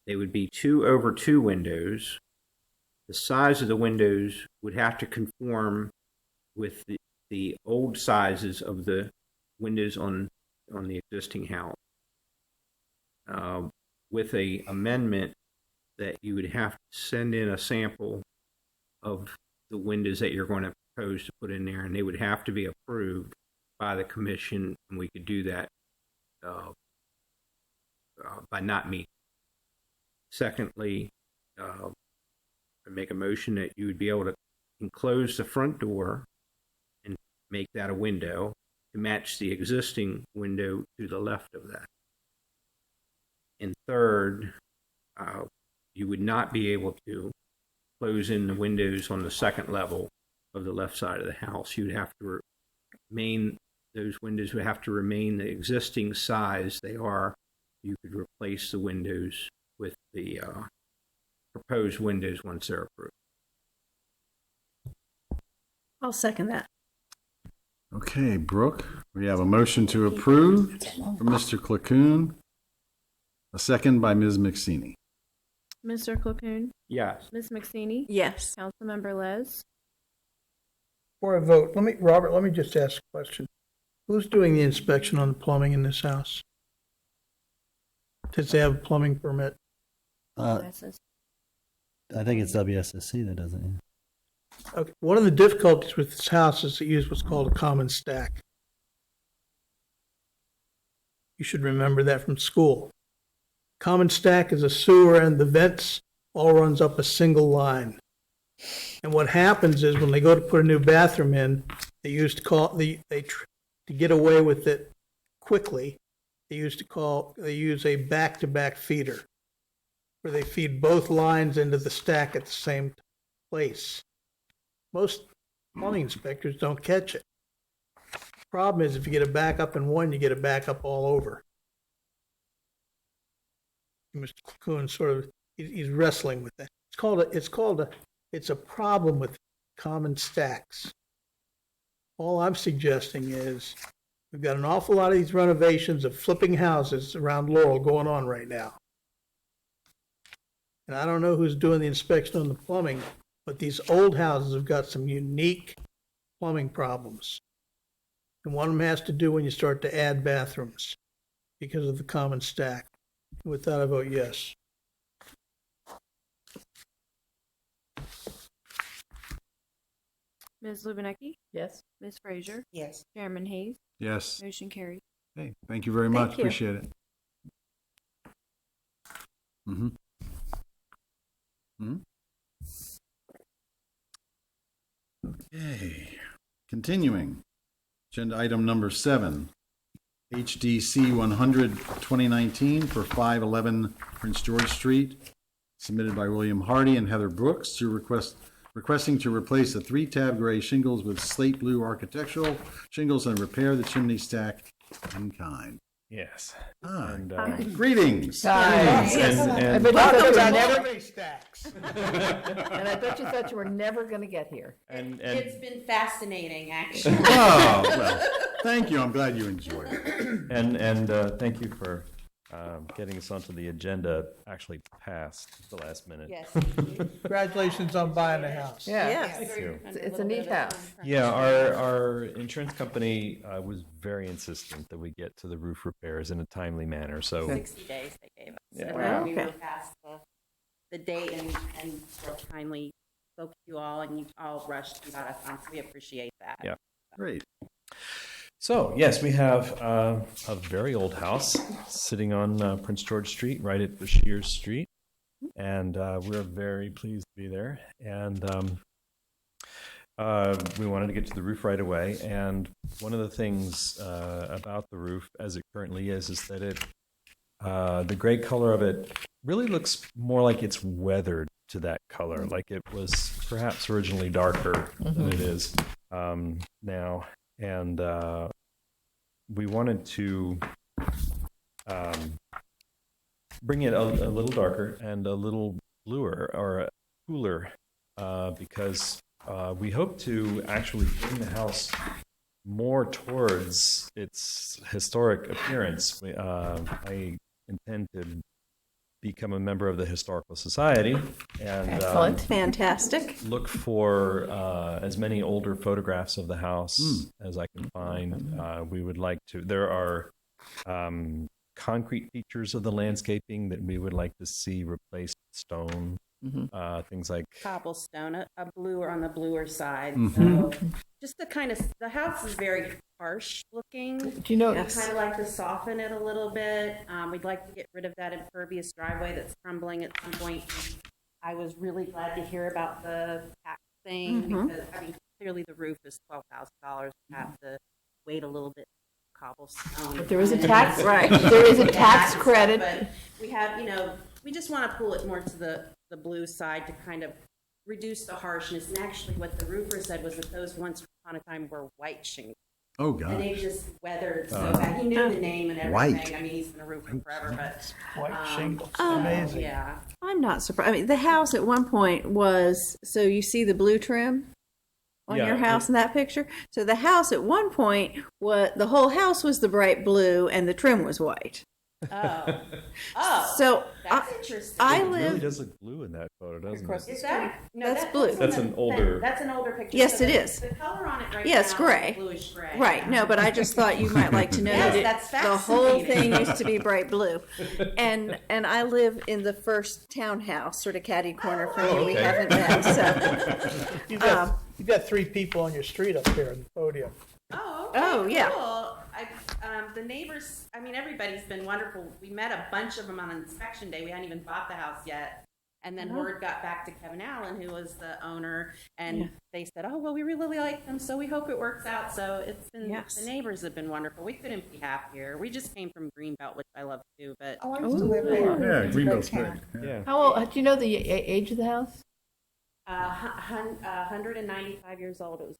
They would be 2/2 windows. The size of the windows would have to conform with the old sizes of the windows on the existing house. With a amendment that you would have to send in a sample of the windows that you're going to propose to put in there, and they would have to be approved by the commission, and we could do that by not meeting. Secondly, I make a motion that you would be able to enclose the front door and make that a window to match the existing window to the left of that. And third, you would not be able to close in the windows on the second level of the left side of the house. You'd have to remain, those windows would have to remain the existing size they are. You could replace the windows with the proposed windows once they're approved. I'll second that. Okay, Brooke, we have a motion to approve from Mr. Clacoon, a second by Ms. McSeany. Mr. Clacoon? Yes. Ms. McSeany? Yes. Councilmember Les? For a vote, Robert, let me just ask a question. Who's doing the inspection on the plumbing in this house? Does they have a plumbing permit? I think it's WSSC that does it. Yeah. Okay. One of the difficulties with this house is to use what's called a common stack. You should remember that from school. Common stack is a sewer, and the vents all runs up a single line. And what happens is when they go to put a new bathroom in, to get away with it quickly, they use a back-to-back feeder. where they feed both lines into the stack at the same place. Most plumbing inspectors don't catch it. Problem is, if you get a backup in one, you get a backup all over. Mr. Coon sort of, he's wrestling with that. It's a problem with common stacks. All I'm suggesting is, we've got an awful lot of these renovations of flipping houses around Laurel going on right now. And I don't know who's doing the inspection on the plumbing, but these old houses have got some unique plumbing problems. And one of them has to do when you start to add bathrooms because of the common stack. With that, I vote yes. Ms. Lubinecki? Yes. Ms. Frazier? Yes. Chairman Hayes? Yes. Motion carries. Hey, thank you very much. Thank you. Appreciate it. Mm-hmm. Mm-hmm. Okay. Continuing. Agenda item number 7. HDC 100 2019 for 511 Prince George Street, submitted by William Hardie and Heather Brooks to requesting to replace the 3-tab gray shingles with slate blue architectural shingles and repair the chimney stack in kind. Yes. Hi. And, Greetings. Yes. And But I thought you were Welcome never, to stacks. and I bet you thought you were never going to get here. It's been fascinating, actually. Oh, well, thank you. I'm glad you enjoyed it. and thank you for getting us onto the agenda actually past the last minute. Yes. Congratulations on buying the house. Yeah. Thank you. It's a neat house. Yeah, our insurance company was very insistent that we get to the roof repairs in a timely manner. So 60 days they gave us. Yeah. And Wow. we were past the date and so kindly spoke to you all, and you all rushed and got us on, so we appreciate that. Yeah. Great. So, yes, we have a very old house sitting on Prince George Street, right at Bashir Street, and we're very pleased to be there. And we wanted to get to the roof right away. And one of the things about the roof, as it currently is that it, the gray color of it really looks more like it's weathered to that color, like it was perhaps originally darker than it is now. And we wanted to bring it a little darker and a little bluer or cooler because we hope to actually bring the house more towards its historic appearance. I intend to become a member of the Historical Society and Excellent. Fantastic. look for as many older photographs of the house as I can find. We would like to, there are concrete features of the landscaping that we would like to see replaced with stone, things like Cobblestone, a bluer on the bluer side. Mhm. So just the kind of, the house is very harsh looking. Do you know? We'd kind of like to soften it a little bit. We'd like to get rid of that impervious driveway that's crumbling at some point. I was really glad to hear about the tax thing because, I mean, clearly the roof is $12,000. We have to wait a little bit for cobblestone. But there is a tax, right? There is a tax credit. But we have, you know, we just want to pull it more to the blue side to kind of reduce the harshness. And actually what the roofer said was that those once upon a time were white shingles. Oh, gosh. And they just weathered so bad. He knew the name and everything. White. I mean, he's been a roofer forever, but. White shingles. Oh, Amazing. Yeah. I'm not surprised. I mean, the house at one point was, so you see the blue trim on Yeah, your house in that picture? So the house at one point, the whole house was the bright blue and the trim was white. Oh. Oh. So That's interesting. I it really live, does look blue in that photo, doesn't it? Is that? No, That's blue. That's an older- That's an older picture. Yes, So it the- is. The color on it right Yeah, it's now gray. is bluish gray. right, no, but I just thought you might like to know Yes, that that's the whole fascinating. thing used to be bright blue. And I live in the first townhouse, sort of catty corner from you. We okay. haven't met, so. You've got 3 people on your street up there in the podium. Oh, okay, Oh, yeah. Cool. The neighbors, I mean, everybody's been wonderful. We met a bunch of them on inspection day. We hadn't even bought the house yet. And then word got back to Kevin Allen, who was the owner, and they said, "Oh, well, we really like them, so we hope it works out." So it's been the neighbors have been wonderful. We couldn't be happier. We just came from Greenbelt, which I love too. But I used to live there. Yeah, Greenbelt's great. Yeah. How old? Do you know the age of the house? 195 years old. It was.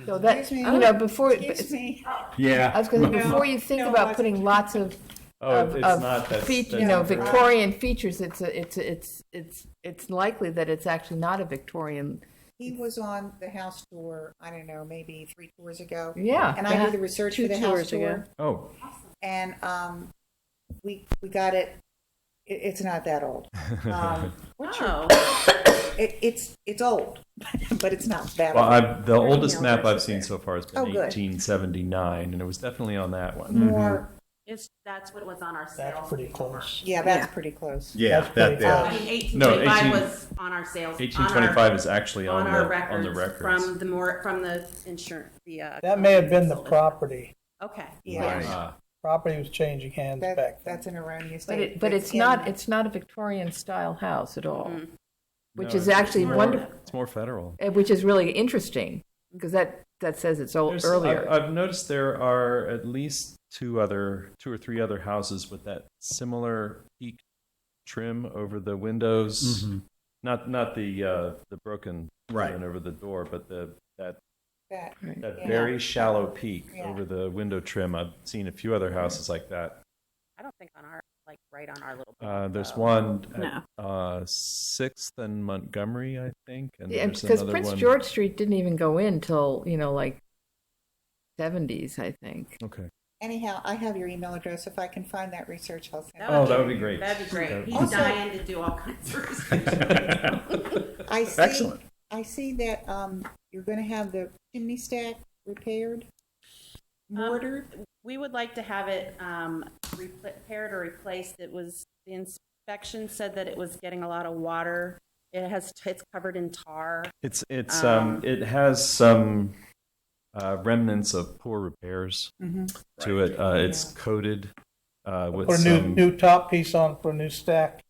So that Excuse me. you know before. Excuse me. Yeah. I was going to say before you think about putting lots of It's not. That's, Victorian features. It's likely that it's actually not a Victorian. He was on the house tour, I don't know, maybe 3 tours ago. Yeah. And I did the research for the house tour. Oh. And we got it. It's not that old. It's old, but it's not that old. Well, the oldest map I've seen so far has been good. 1879, and it was definitely on that one. More. That's what was on our sales. That's pretty close. Yeah, that's pretty close. Yeah, That's pretty I mean, 1825 was on our sales. 1825 is actually on our the records records. from the insurance. That may have been the property. Okay. Yeah. Property was changing hands back then. That's an erroneous But date. it's not a Victorian style house at all, which No, is it's actually more- wonderful. It's more federal. Which is really interesting because that says it's earlier. I've noticed there are at least two or three other houses with that similar peak trim over the windows. Mm-hmm. Not the broken Right. one over the door, but that yeah. very shallow peak Yeah. over the window trim. I've seen a few other houses like that. I don't think on our right on our little. There's one No. at 6th and Montgomery, I think, and Yeah, there's because another Prince one. George Street didn't even go in till 70s, I think. Okay. Anyhow, I have your email address. If I can find that research, I'll send it. Oh, that would be great. That'd be great. That- He's Also- dying to do all kinds of research. Excellent. I see that you're going to have the chimney stack repaired, mortared. We would like to have it repaired or replaced. The inspection said that it was getting a lot of water. It's covered in tar. It has some remnants of poor repairs to it. It's coated with Put a some new top piece on, put a new stack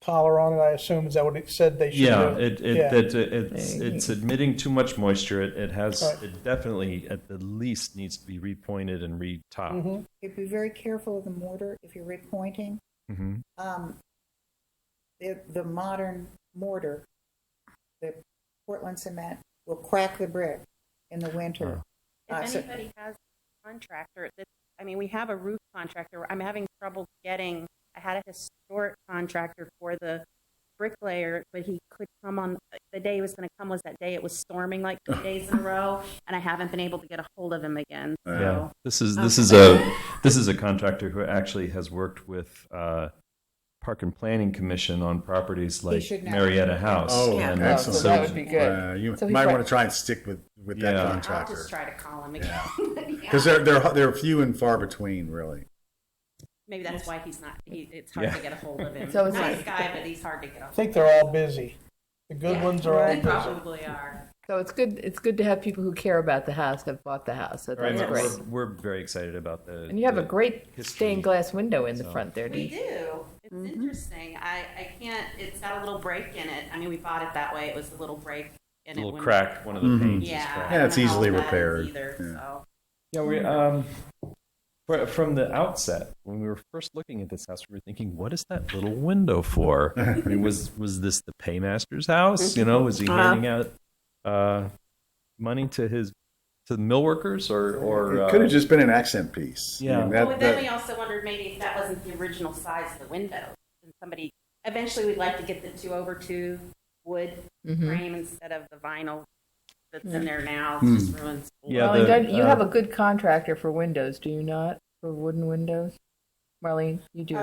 collar on it, I assume. Is that what it said they should do? It's admitting too much moisture. It Right. definitely at the least needs to be repointed and re-topped. Mm-hmm. You'd be very careful of the mortar if you're repointing. Mm-hmm. The modern mortar, the Portland cement, will crack the brick in the winter. If anybody has a contractor, we have a roof contractor. I'm having trouble getting. I had a historic contractor for the bricklayer, but he could come on the day he was going to come was that day it was storming like 2 days in a row, and I haven't been able to get a hold of him again. So. Yeah, this is a contractor who actually has worked with Park and Planning Commission on properties like Marietta House. Oh, and excellent. So that would be good. You So might he's want to try and stick with that I'll contractor. just try to call him again. Because they're few and far between, really. Maybe that's why he's not. It's hard to get a hold of him. So it's Nice like- guy, but he's hard to get a I hold of. think they're all busy. The good ones are all They busy. probably are. So it's good. It's good to have people who care about the house have bought the house. So that's Right, great. we're very excited about the. And you have a great history. stained glass window in the So- front there. We do. It's interesting. I can't. It's got a little break in it. We bought it that way. It was a little break in A it. little when- crack. One of the panes is Yeah. cracked. I Yeah, it's don't know easily how that is repaired. Either, Yeah. so. Yeah, from the outset, when we were first looking at this house, we were thinking, what is that little window for? Was this the paymaster's house? Was he handing out money to the mill workers or It could have just been an accent piece. Yeah. But then we also wondered maybe if that wasn't the original size of the window. And eventually we'd like to get the 2/2 wood frame instead of the vinyl that's in there now. It just ruins. Yeah, Marlene, you have a good contractor for windows, do you not? For wooden windows, Marlene, you do.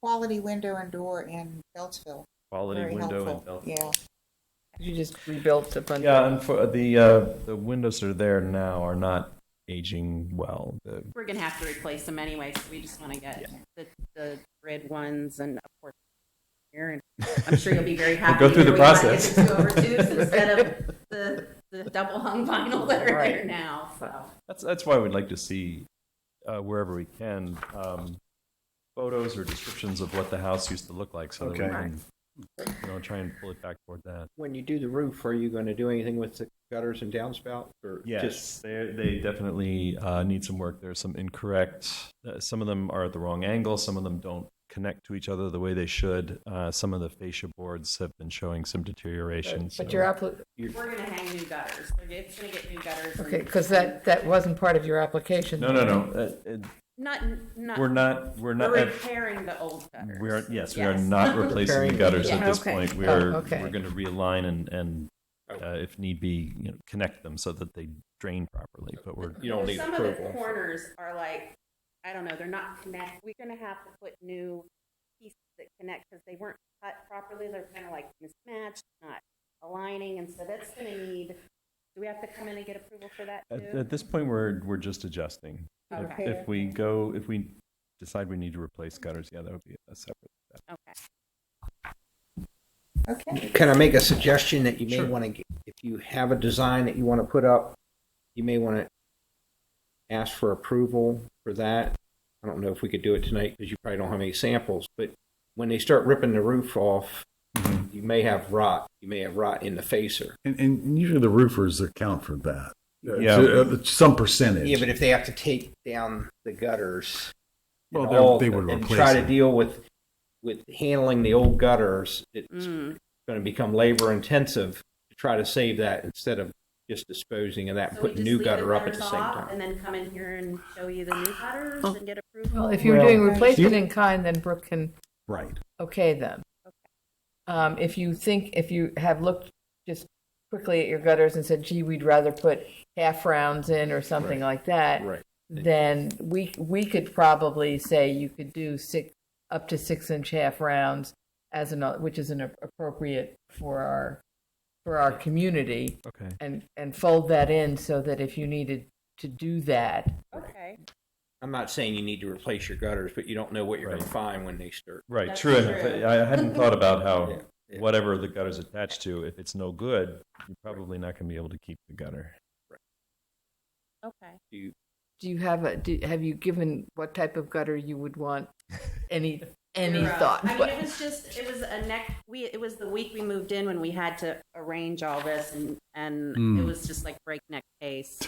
Quality window and door in Beltsville. quality Very window helpful. and belt? Yeah. You just rebuilt a bunch. Yeah, and for the windows that are there now are not aging well. We're going to have to replace them anyway, so we just want to get the grid ones and, of course, here. And I'm sure you'll be very happy. Go through the to hear we process. wanna get the 2/2s instead of the double hung vinyl that are there now. So. That's why we'd like to see wherever we can photos or descriptions of what the house used to look like, so that we Okay. can, try and pull it back toward that. When you do the roof, are you going to do anything with the gutters and downspouts, or Yes, just they definitely need some work. There's some incorrect. Some of them are at the wrong angle. Some of them don't connect to each other the way they should. Some of the fascia boards have been showing some deterioration. But so- your We're going to hang new gutters. It's going to get new gutters. okay, because that wasn't part of your application. No. Not. We're not. We're repairing the old gutters. We are not replacing the gutters at this point. Oh, We're okay. going to realign and if need be, connect them so that they drain properly. But you don't need Some approval? of the corners are like, I don't know, they're not connect. We're going to have to put new pieces that connect because they weren't cut properly. They're kind of like mismatched, not aligning, and so that's going to need. Do we have to come in and get approval for that too? At this point, we're just adjusting. Okay. If we decide we need to replace gutters, that would be a separate step. Okay. Can I make a suggestion that you may Sure. want to, if you have a design that you want to put up, you may want to ask for approval for that. I don't know if we could do it tonight because you probably don't have any samples, but when they start ripping the roof off, you may have rot. You may have rot in the facer. And usually the roofers account for that. Yeah. Some percentage. Yeah, but if they have to take down the gutters, Well, and they would and replace try to them. deal with handling the old gutters, it's going to become labor intensive to try to save that instead of just disposing of that and So we putting just new leave gutter the up at the gutters same off time. and then come in here and show you the new gutters and get approval. Well, if you're doing replacement in kind, then Brooke can Right. okay them. If you have looked just quickly at your gutters and said, gee, we'd rather put half rounds in or something like that, then we could probably say you could do up to 6-inch half rounds which is an appropriate for our community. Okay. And fold that in so that if you needed to do that. Okay. I'm not saying you need to replace your gutters, but you don't know what you're going to find when they start. Right, That's true. true. And I hadn't thought about how Yeah. whatever the gutter's attached to, if it's no good, you're probably not going to be able to keep the gutter. Okay. Do you have have you given what type of gutter you would want? Any Zero. thought? I mean, it was the week we moved in when we had to arrange all this, and it was just like breakneck pace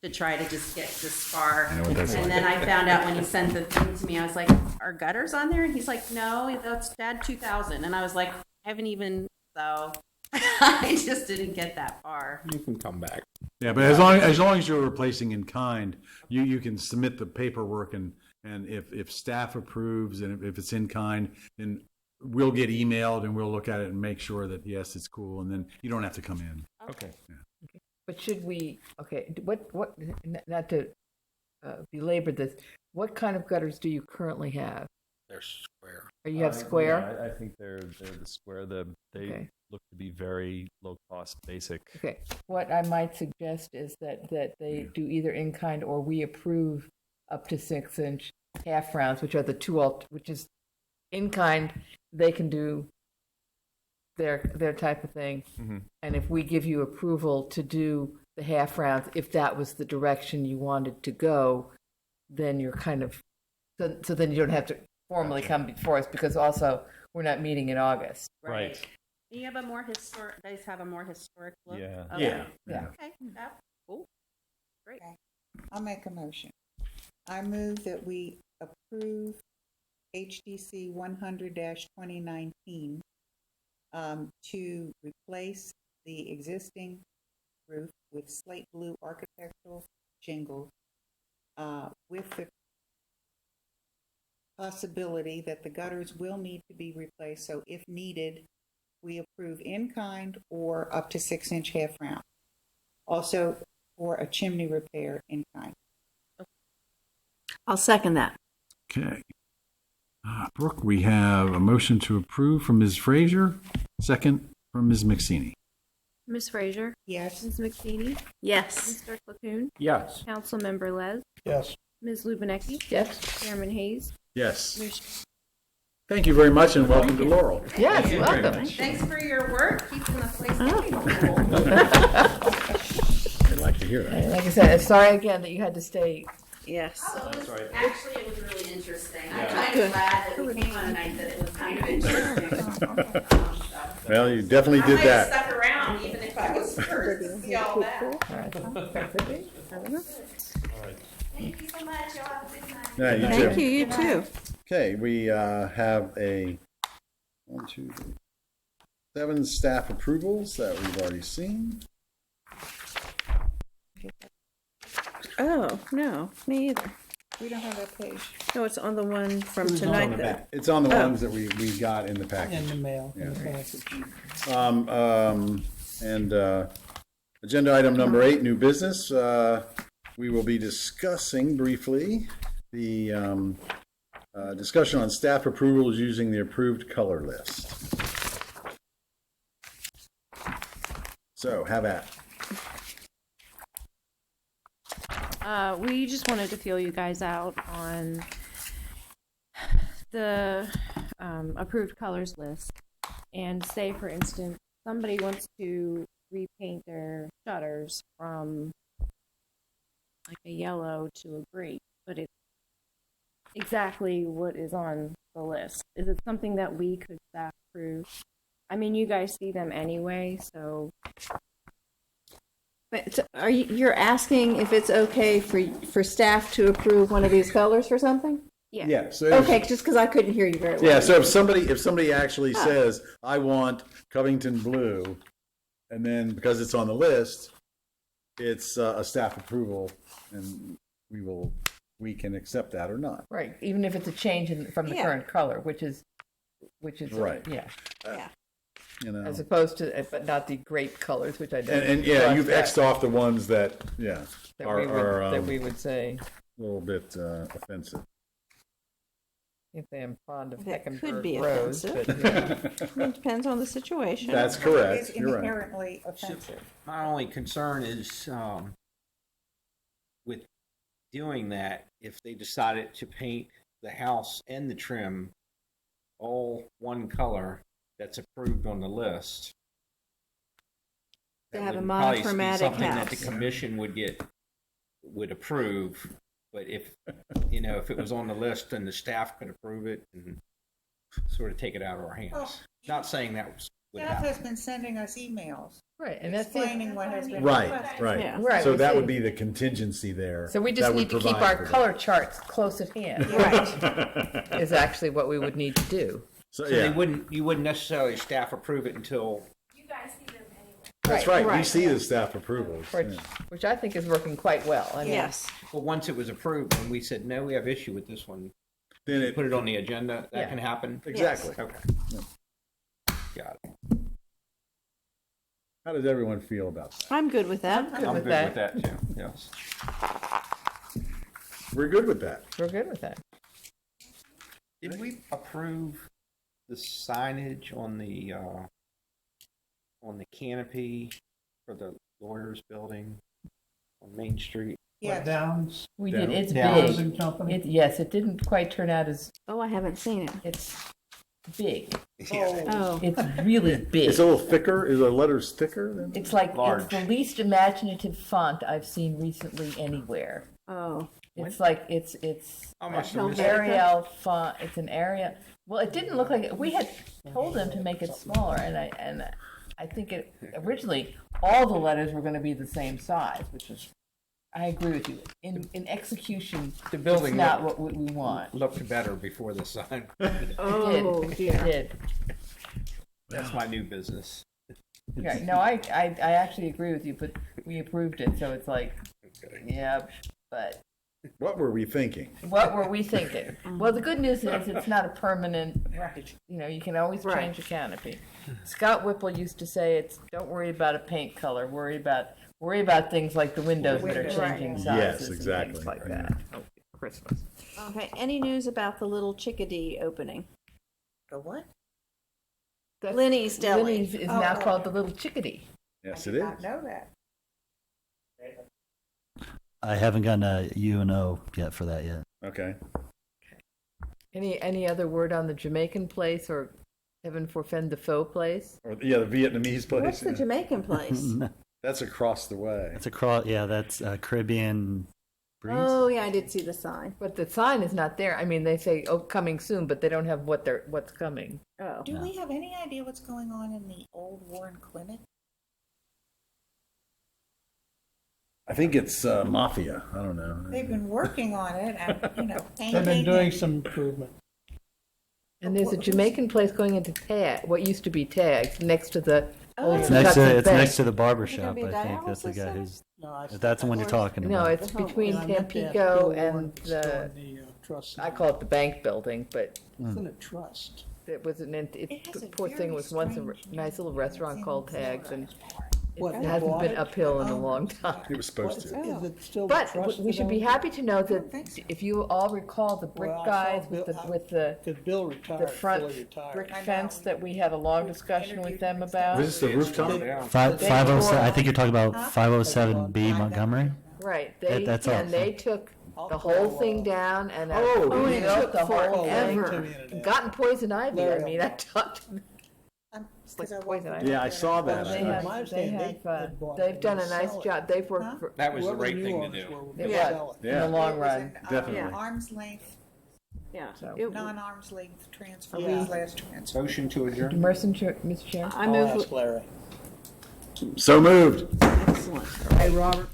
to try to just get this far. I know what that's And like. then I found out when he sent the thing to me, I was like, "Are gutters on there?" And he's like, "No, that's Dad 2000." And I was like, "I haven't even so." I just didn't get that far. You can come back. Yeah, but as long as you're replacing in kind, you can submit the paperwork, and if staff approves and if it's in kind, then we'll get emailed and we'll look at it and make sure that yes, it's cool, and then you don't have to come in. Okay. Yeah. But should we? Okay, what? Not to belabor this. What kind of gutters do you currently have? They're square. Or you have square? Yeah, I think they're the square. They Okay. look to be very low cost, basic. Okay. What I might suggest is that they do either in kind or we approve up to 6-inch half rounds, which are the two which is in kind. They can do their type of thing, and if we give you approval to do the half rounds, if that was the direction you wanted to go, then you're kind of so then you don't have to formally come before us because also we're not meeting in August. Right. Do you have a more historic? Does have a more historic look? Yeah. Okay. Yeah. Okay. That's cool. Great. Okay. I'll make a motion. I move that we approve HDC 100-2019 to replace the existing roof with slate blue architectural shingles with the possibility that the gutters will need to be replaced. So if needed, we approve in kind or up to 6-inch half round. Also for a chimney repair in kind. I'll second that. Okay. Brooke, we have a motion to approve from Ms. Frazier, second from Ms. McSeany. Ms. Frazier? Yes. Ms. McSeany? Yes. Mr. Clapoon? Yes. Councilmember Les? Yes. Ms. Lubinecki? Yes. Chairman Hayes? Yes. Motion- Thank you very much and welcome to Laurel. Yes, welcome. Thanks for your work keeping the place I'd like to hear that. And like I said, sorry again that you had to stay Yes. Actually, it was really interesting. I'm Yeah. kind of glad that we came on a night that it was kind of interesting. Well, you definitely I did might have that. stuck around even if I was first to see all that. Thank you so much. Y'all have a good night. Yeah, you Thank too. you, you too. Okay, we have a 1, 2, 3, 7 staff approvals that we've already seen. Oh, no, me either. We don't have that page. No, it's on the one from It's on tonight. the that- back. It's on the Oh. ones that we got in the package. In the mail. Yeah. In the package. Agenda item number 8, new business. We will be discussing briefly the discussion on staff approvals using the approved color list. So, have at. We just wanted to feel you guys out on the approved colors list. And say, for instance, somebody wants to repaint their shutters from like a yellow to a green, but it's exactly what is on the list. Is it something that we could staff approve? I mean, you guys see them anyway, so. But you're asking if it's okay for staff to approve one of these colors for something? Yeah. Yeah. So Okay, just because I couldn't hear you very well. yeah. So if somebody actually says, "I want Covington blue," and then because it's on the list, it's a staff approval, and we can accept that or not. Right, even if it's a change from the Yeah. current color, which is Right. yeah. Yeah. You know. As opposed to, but not the grape colors, which I don't. And yeah, trust you've that- X'd off the ones that that are that we would say, a little bit offensive. if I am fond of That could Heckenberg be Rose, offensive. but yeah. It depends on the situation. That's correct. It's You're right. inherently offensive. My only concern is with doing that, if they decided to paint the house and the trim all one color that's approved on the list. To that have a would probably be monochromatic something that house. the commission would approve, but if it was on the list, then the staff could approve it and sort of take it out of our hands. Well, Not saying that would Staff happen. has been sending us emails Right, and that's explaining what has been Right, requested. right. Yeah. Right, So we that see. would be the contingency there. So we that just would need to keep provide our for that. color charts close at hand. Right. Is actually what we would need to do. So, So yeah, you wouldn't necessarily staff approve it until. You guys see them anyway. that's right. We Right. see the staff approvals. Which I think is working quite well. I mean, Yes. Well, once it was approved and we said, no, we have issue with this one, Then it put it on the agenda, that Yeah. can happen? exactly. Okay. Got it. How does everyone feel about that? I'm good with that. Good I'm with good that. with that too, yes. We're good with that. We're good with that. Did we approve the signage on the canopy for the lawyers building on Main Street? Yes. Downs. We Down. did. It's Down. big. Housing company. Yes, it didn't quite turn out as Oh, I haven't seen it. it's big. Oh. It's really big. It's a little thicker. Is the letters thicker? Than? It's like Large. it's the least imaginative font I've seen recently anywhere. Oh. It's like it's How much Helvetica? was Arial font. It's an Arial. Well, it didn't look like it. We had told them to make it smaller, and I think it originally all the letters were going to be the same size, which is. I agree with you. In execution, The building it's not looked- what we want. looked better before the sign? Oh, it dear. did. That's my new business. Right. No, I actually agree with you, but we approved it, so it's like, yeah, but What were we thinking? what were we thinking? Well, the good news is it's not a permanent, you can always Right. change the canopy. Scott Whipple used to say don't worry about a paint color, worry about things like the windows that are changing sizes Yes, and exactly. things like Yeah. that. Oh, Christmas. Okay, any news about the little chickadee opening? The what? Lenny's Deli. Lenny's is now Oh. called the Little Chickadee. Yes, I it did is. not know that. I haven't gotten a UNO yet for that yet. Okay. Any other word on the Jamaican place or heaven forfend the faux place? Or the Vietnamese place. What's the Jamaican place? That's across the way. It's across. Yeah, that's Caribbean Breeze? Oh, yeah, I did see the sign. But the sign is not there. I mean, they say, oh, coming soon, but they don't have what's coming. Oh. Do we have any idea what's going on in the old Warren Clinic? I think it's Mafia. I don't know. They've been working on it and, They've been doing some improvement. And there's a Jamaican place going into Tag, what used to be Tags, next to the old It's next Kentucky to Bank. next to the barber Is it gonna shop. be a I think that's the dialysis guy center? who's. No, That's the one you're talking No, about. it's between And I meant to ask Tampico Bill and Warren the, still in the trust. I call it the bank building, but It's in a trust. it was an, It has the a poor thing very was once a strange nice little restaurant called Tags, and What, it they hasn't bought been it? uphill in a long time. It was supposed to. Is it still the But trust? we should be happy to know that if you all recall the brick Well, I saw guys Bill- with the Because Bill retired, the front fully retired. brick fence that we had a long discussion with them about. Was this the rooftop? 507. I think you're talking about 507B Montgomery. Right, they, That's all. and they took the whole thing down and Oh, and it rebuilt took the whole forever. thing. Gotten poison ivy, I mean, I talked to them. It's like poison ivy. Yeah, I saw that. They My have, understanding, had bought it they've done a and nice sell it. job, they've worked for, That was the Whoever right new thing to owners do. were, it would was, sell it. in the long run. Definitely. Arm's length, Yeah. So- It- non-arm's length transfer, Yeah. these last transfer. Motion to adjourn. Mr. Chair? I I'll move. ask Larry. So moved. Excellent. Hey, Robert.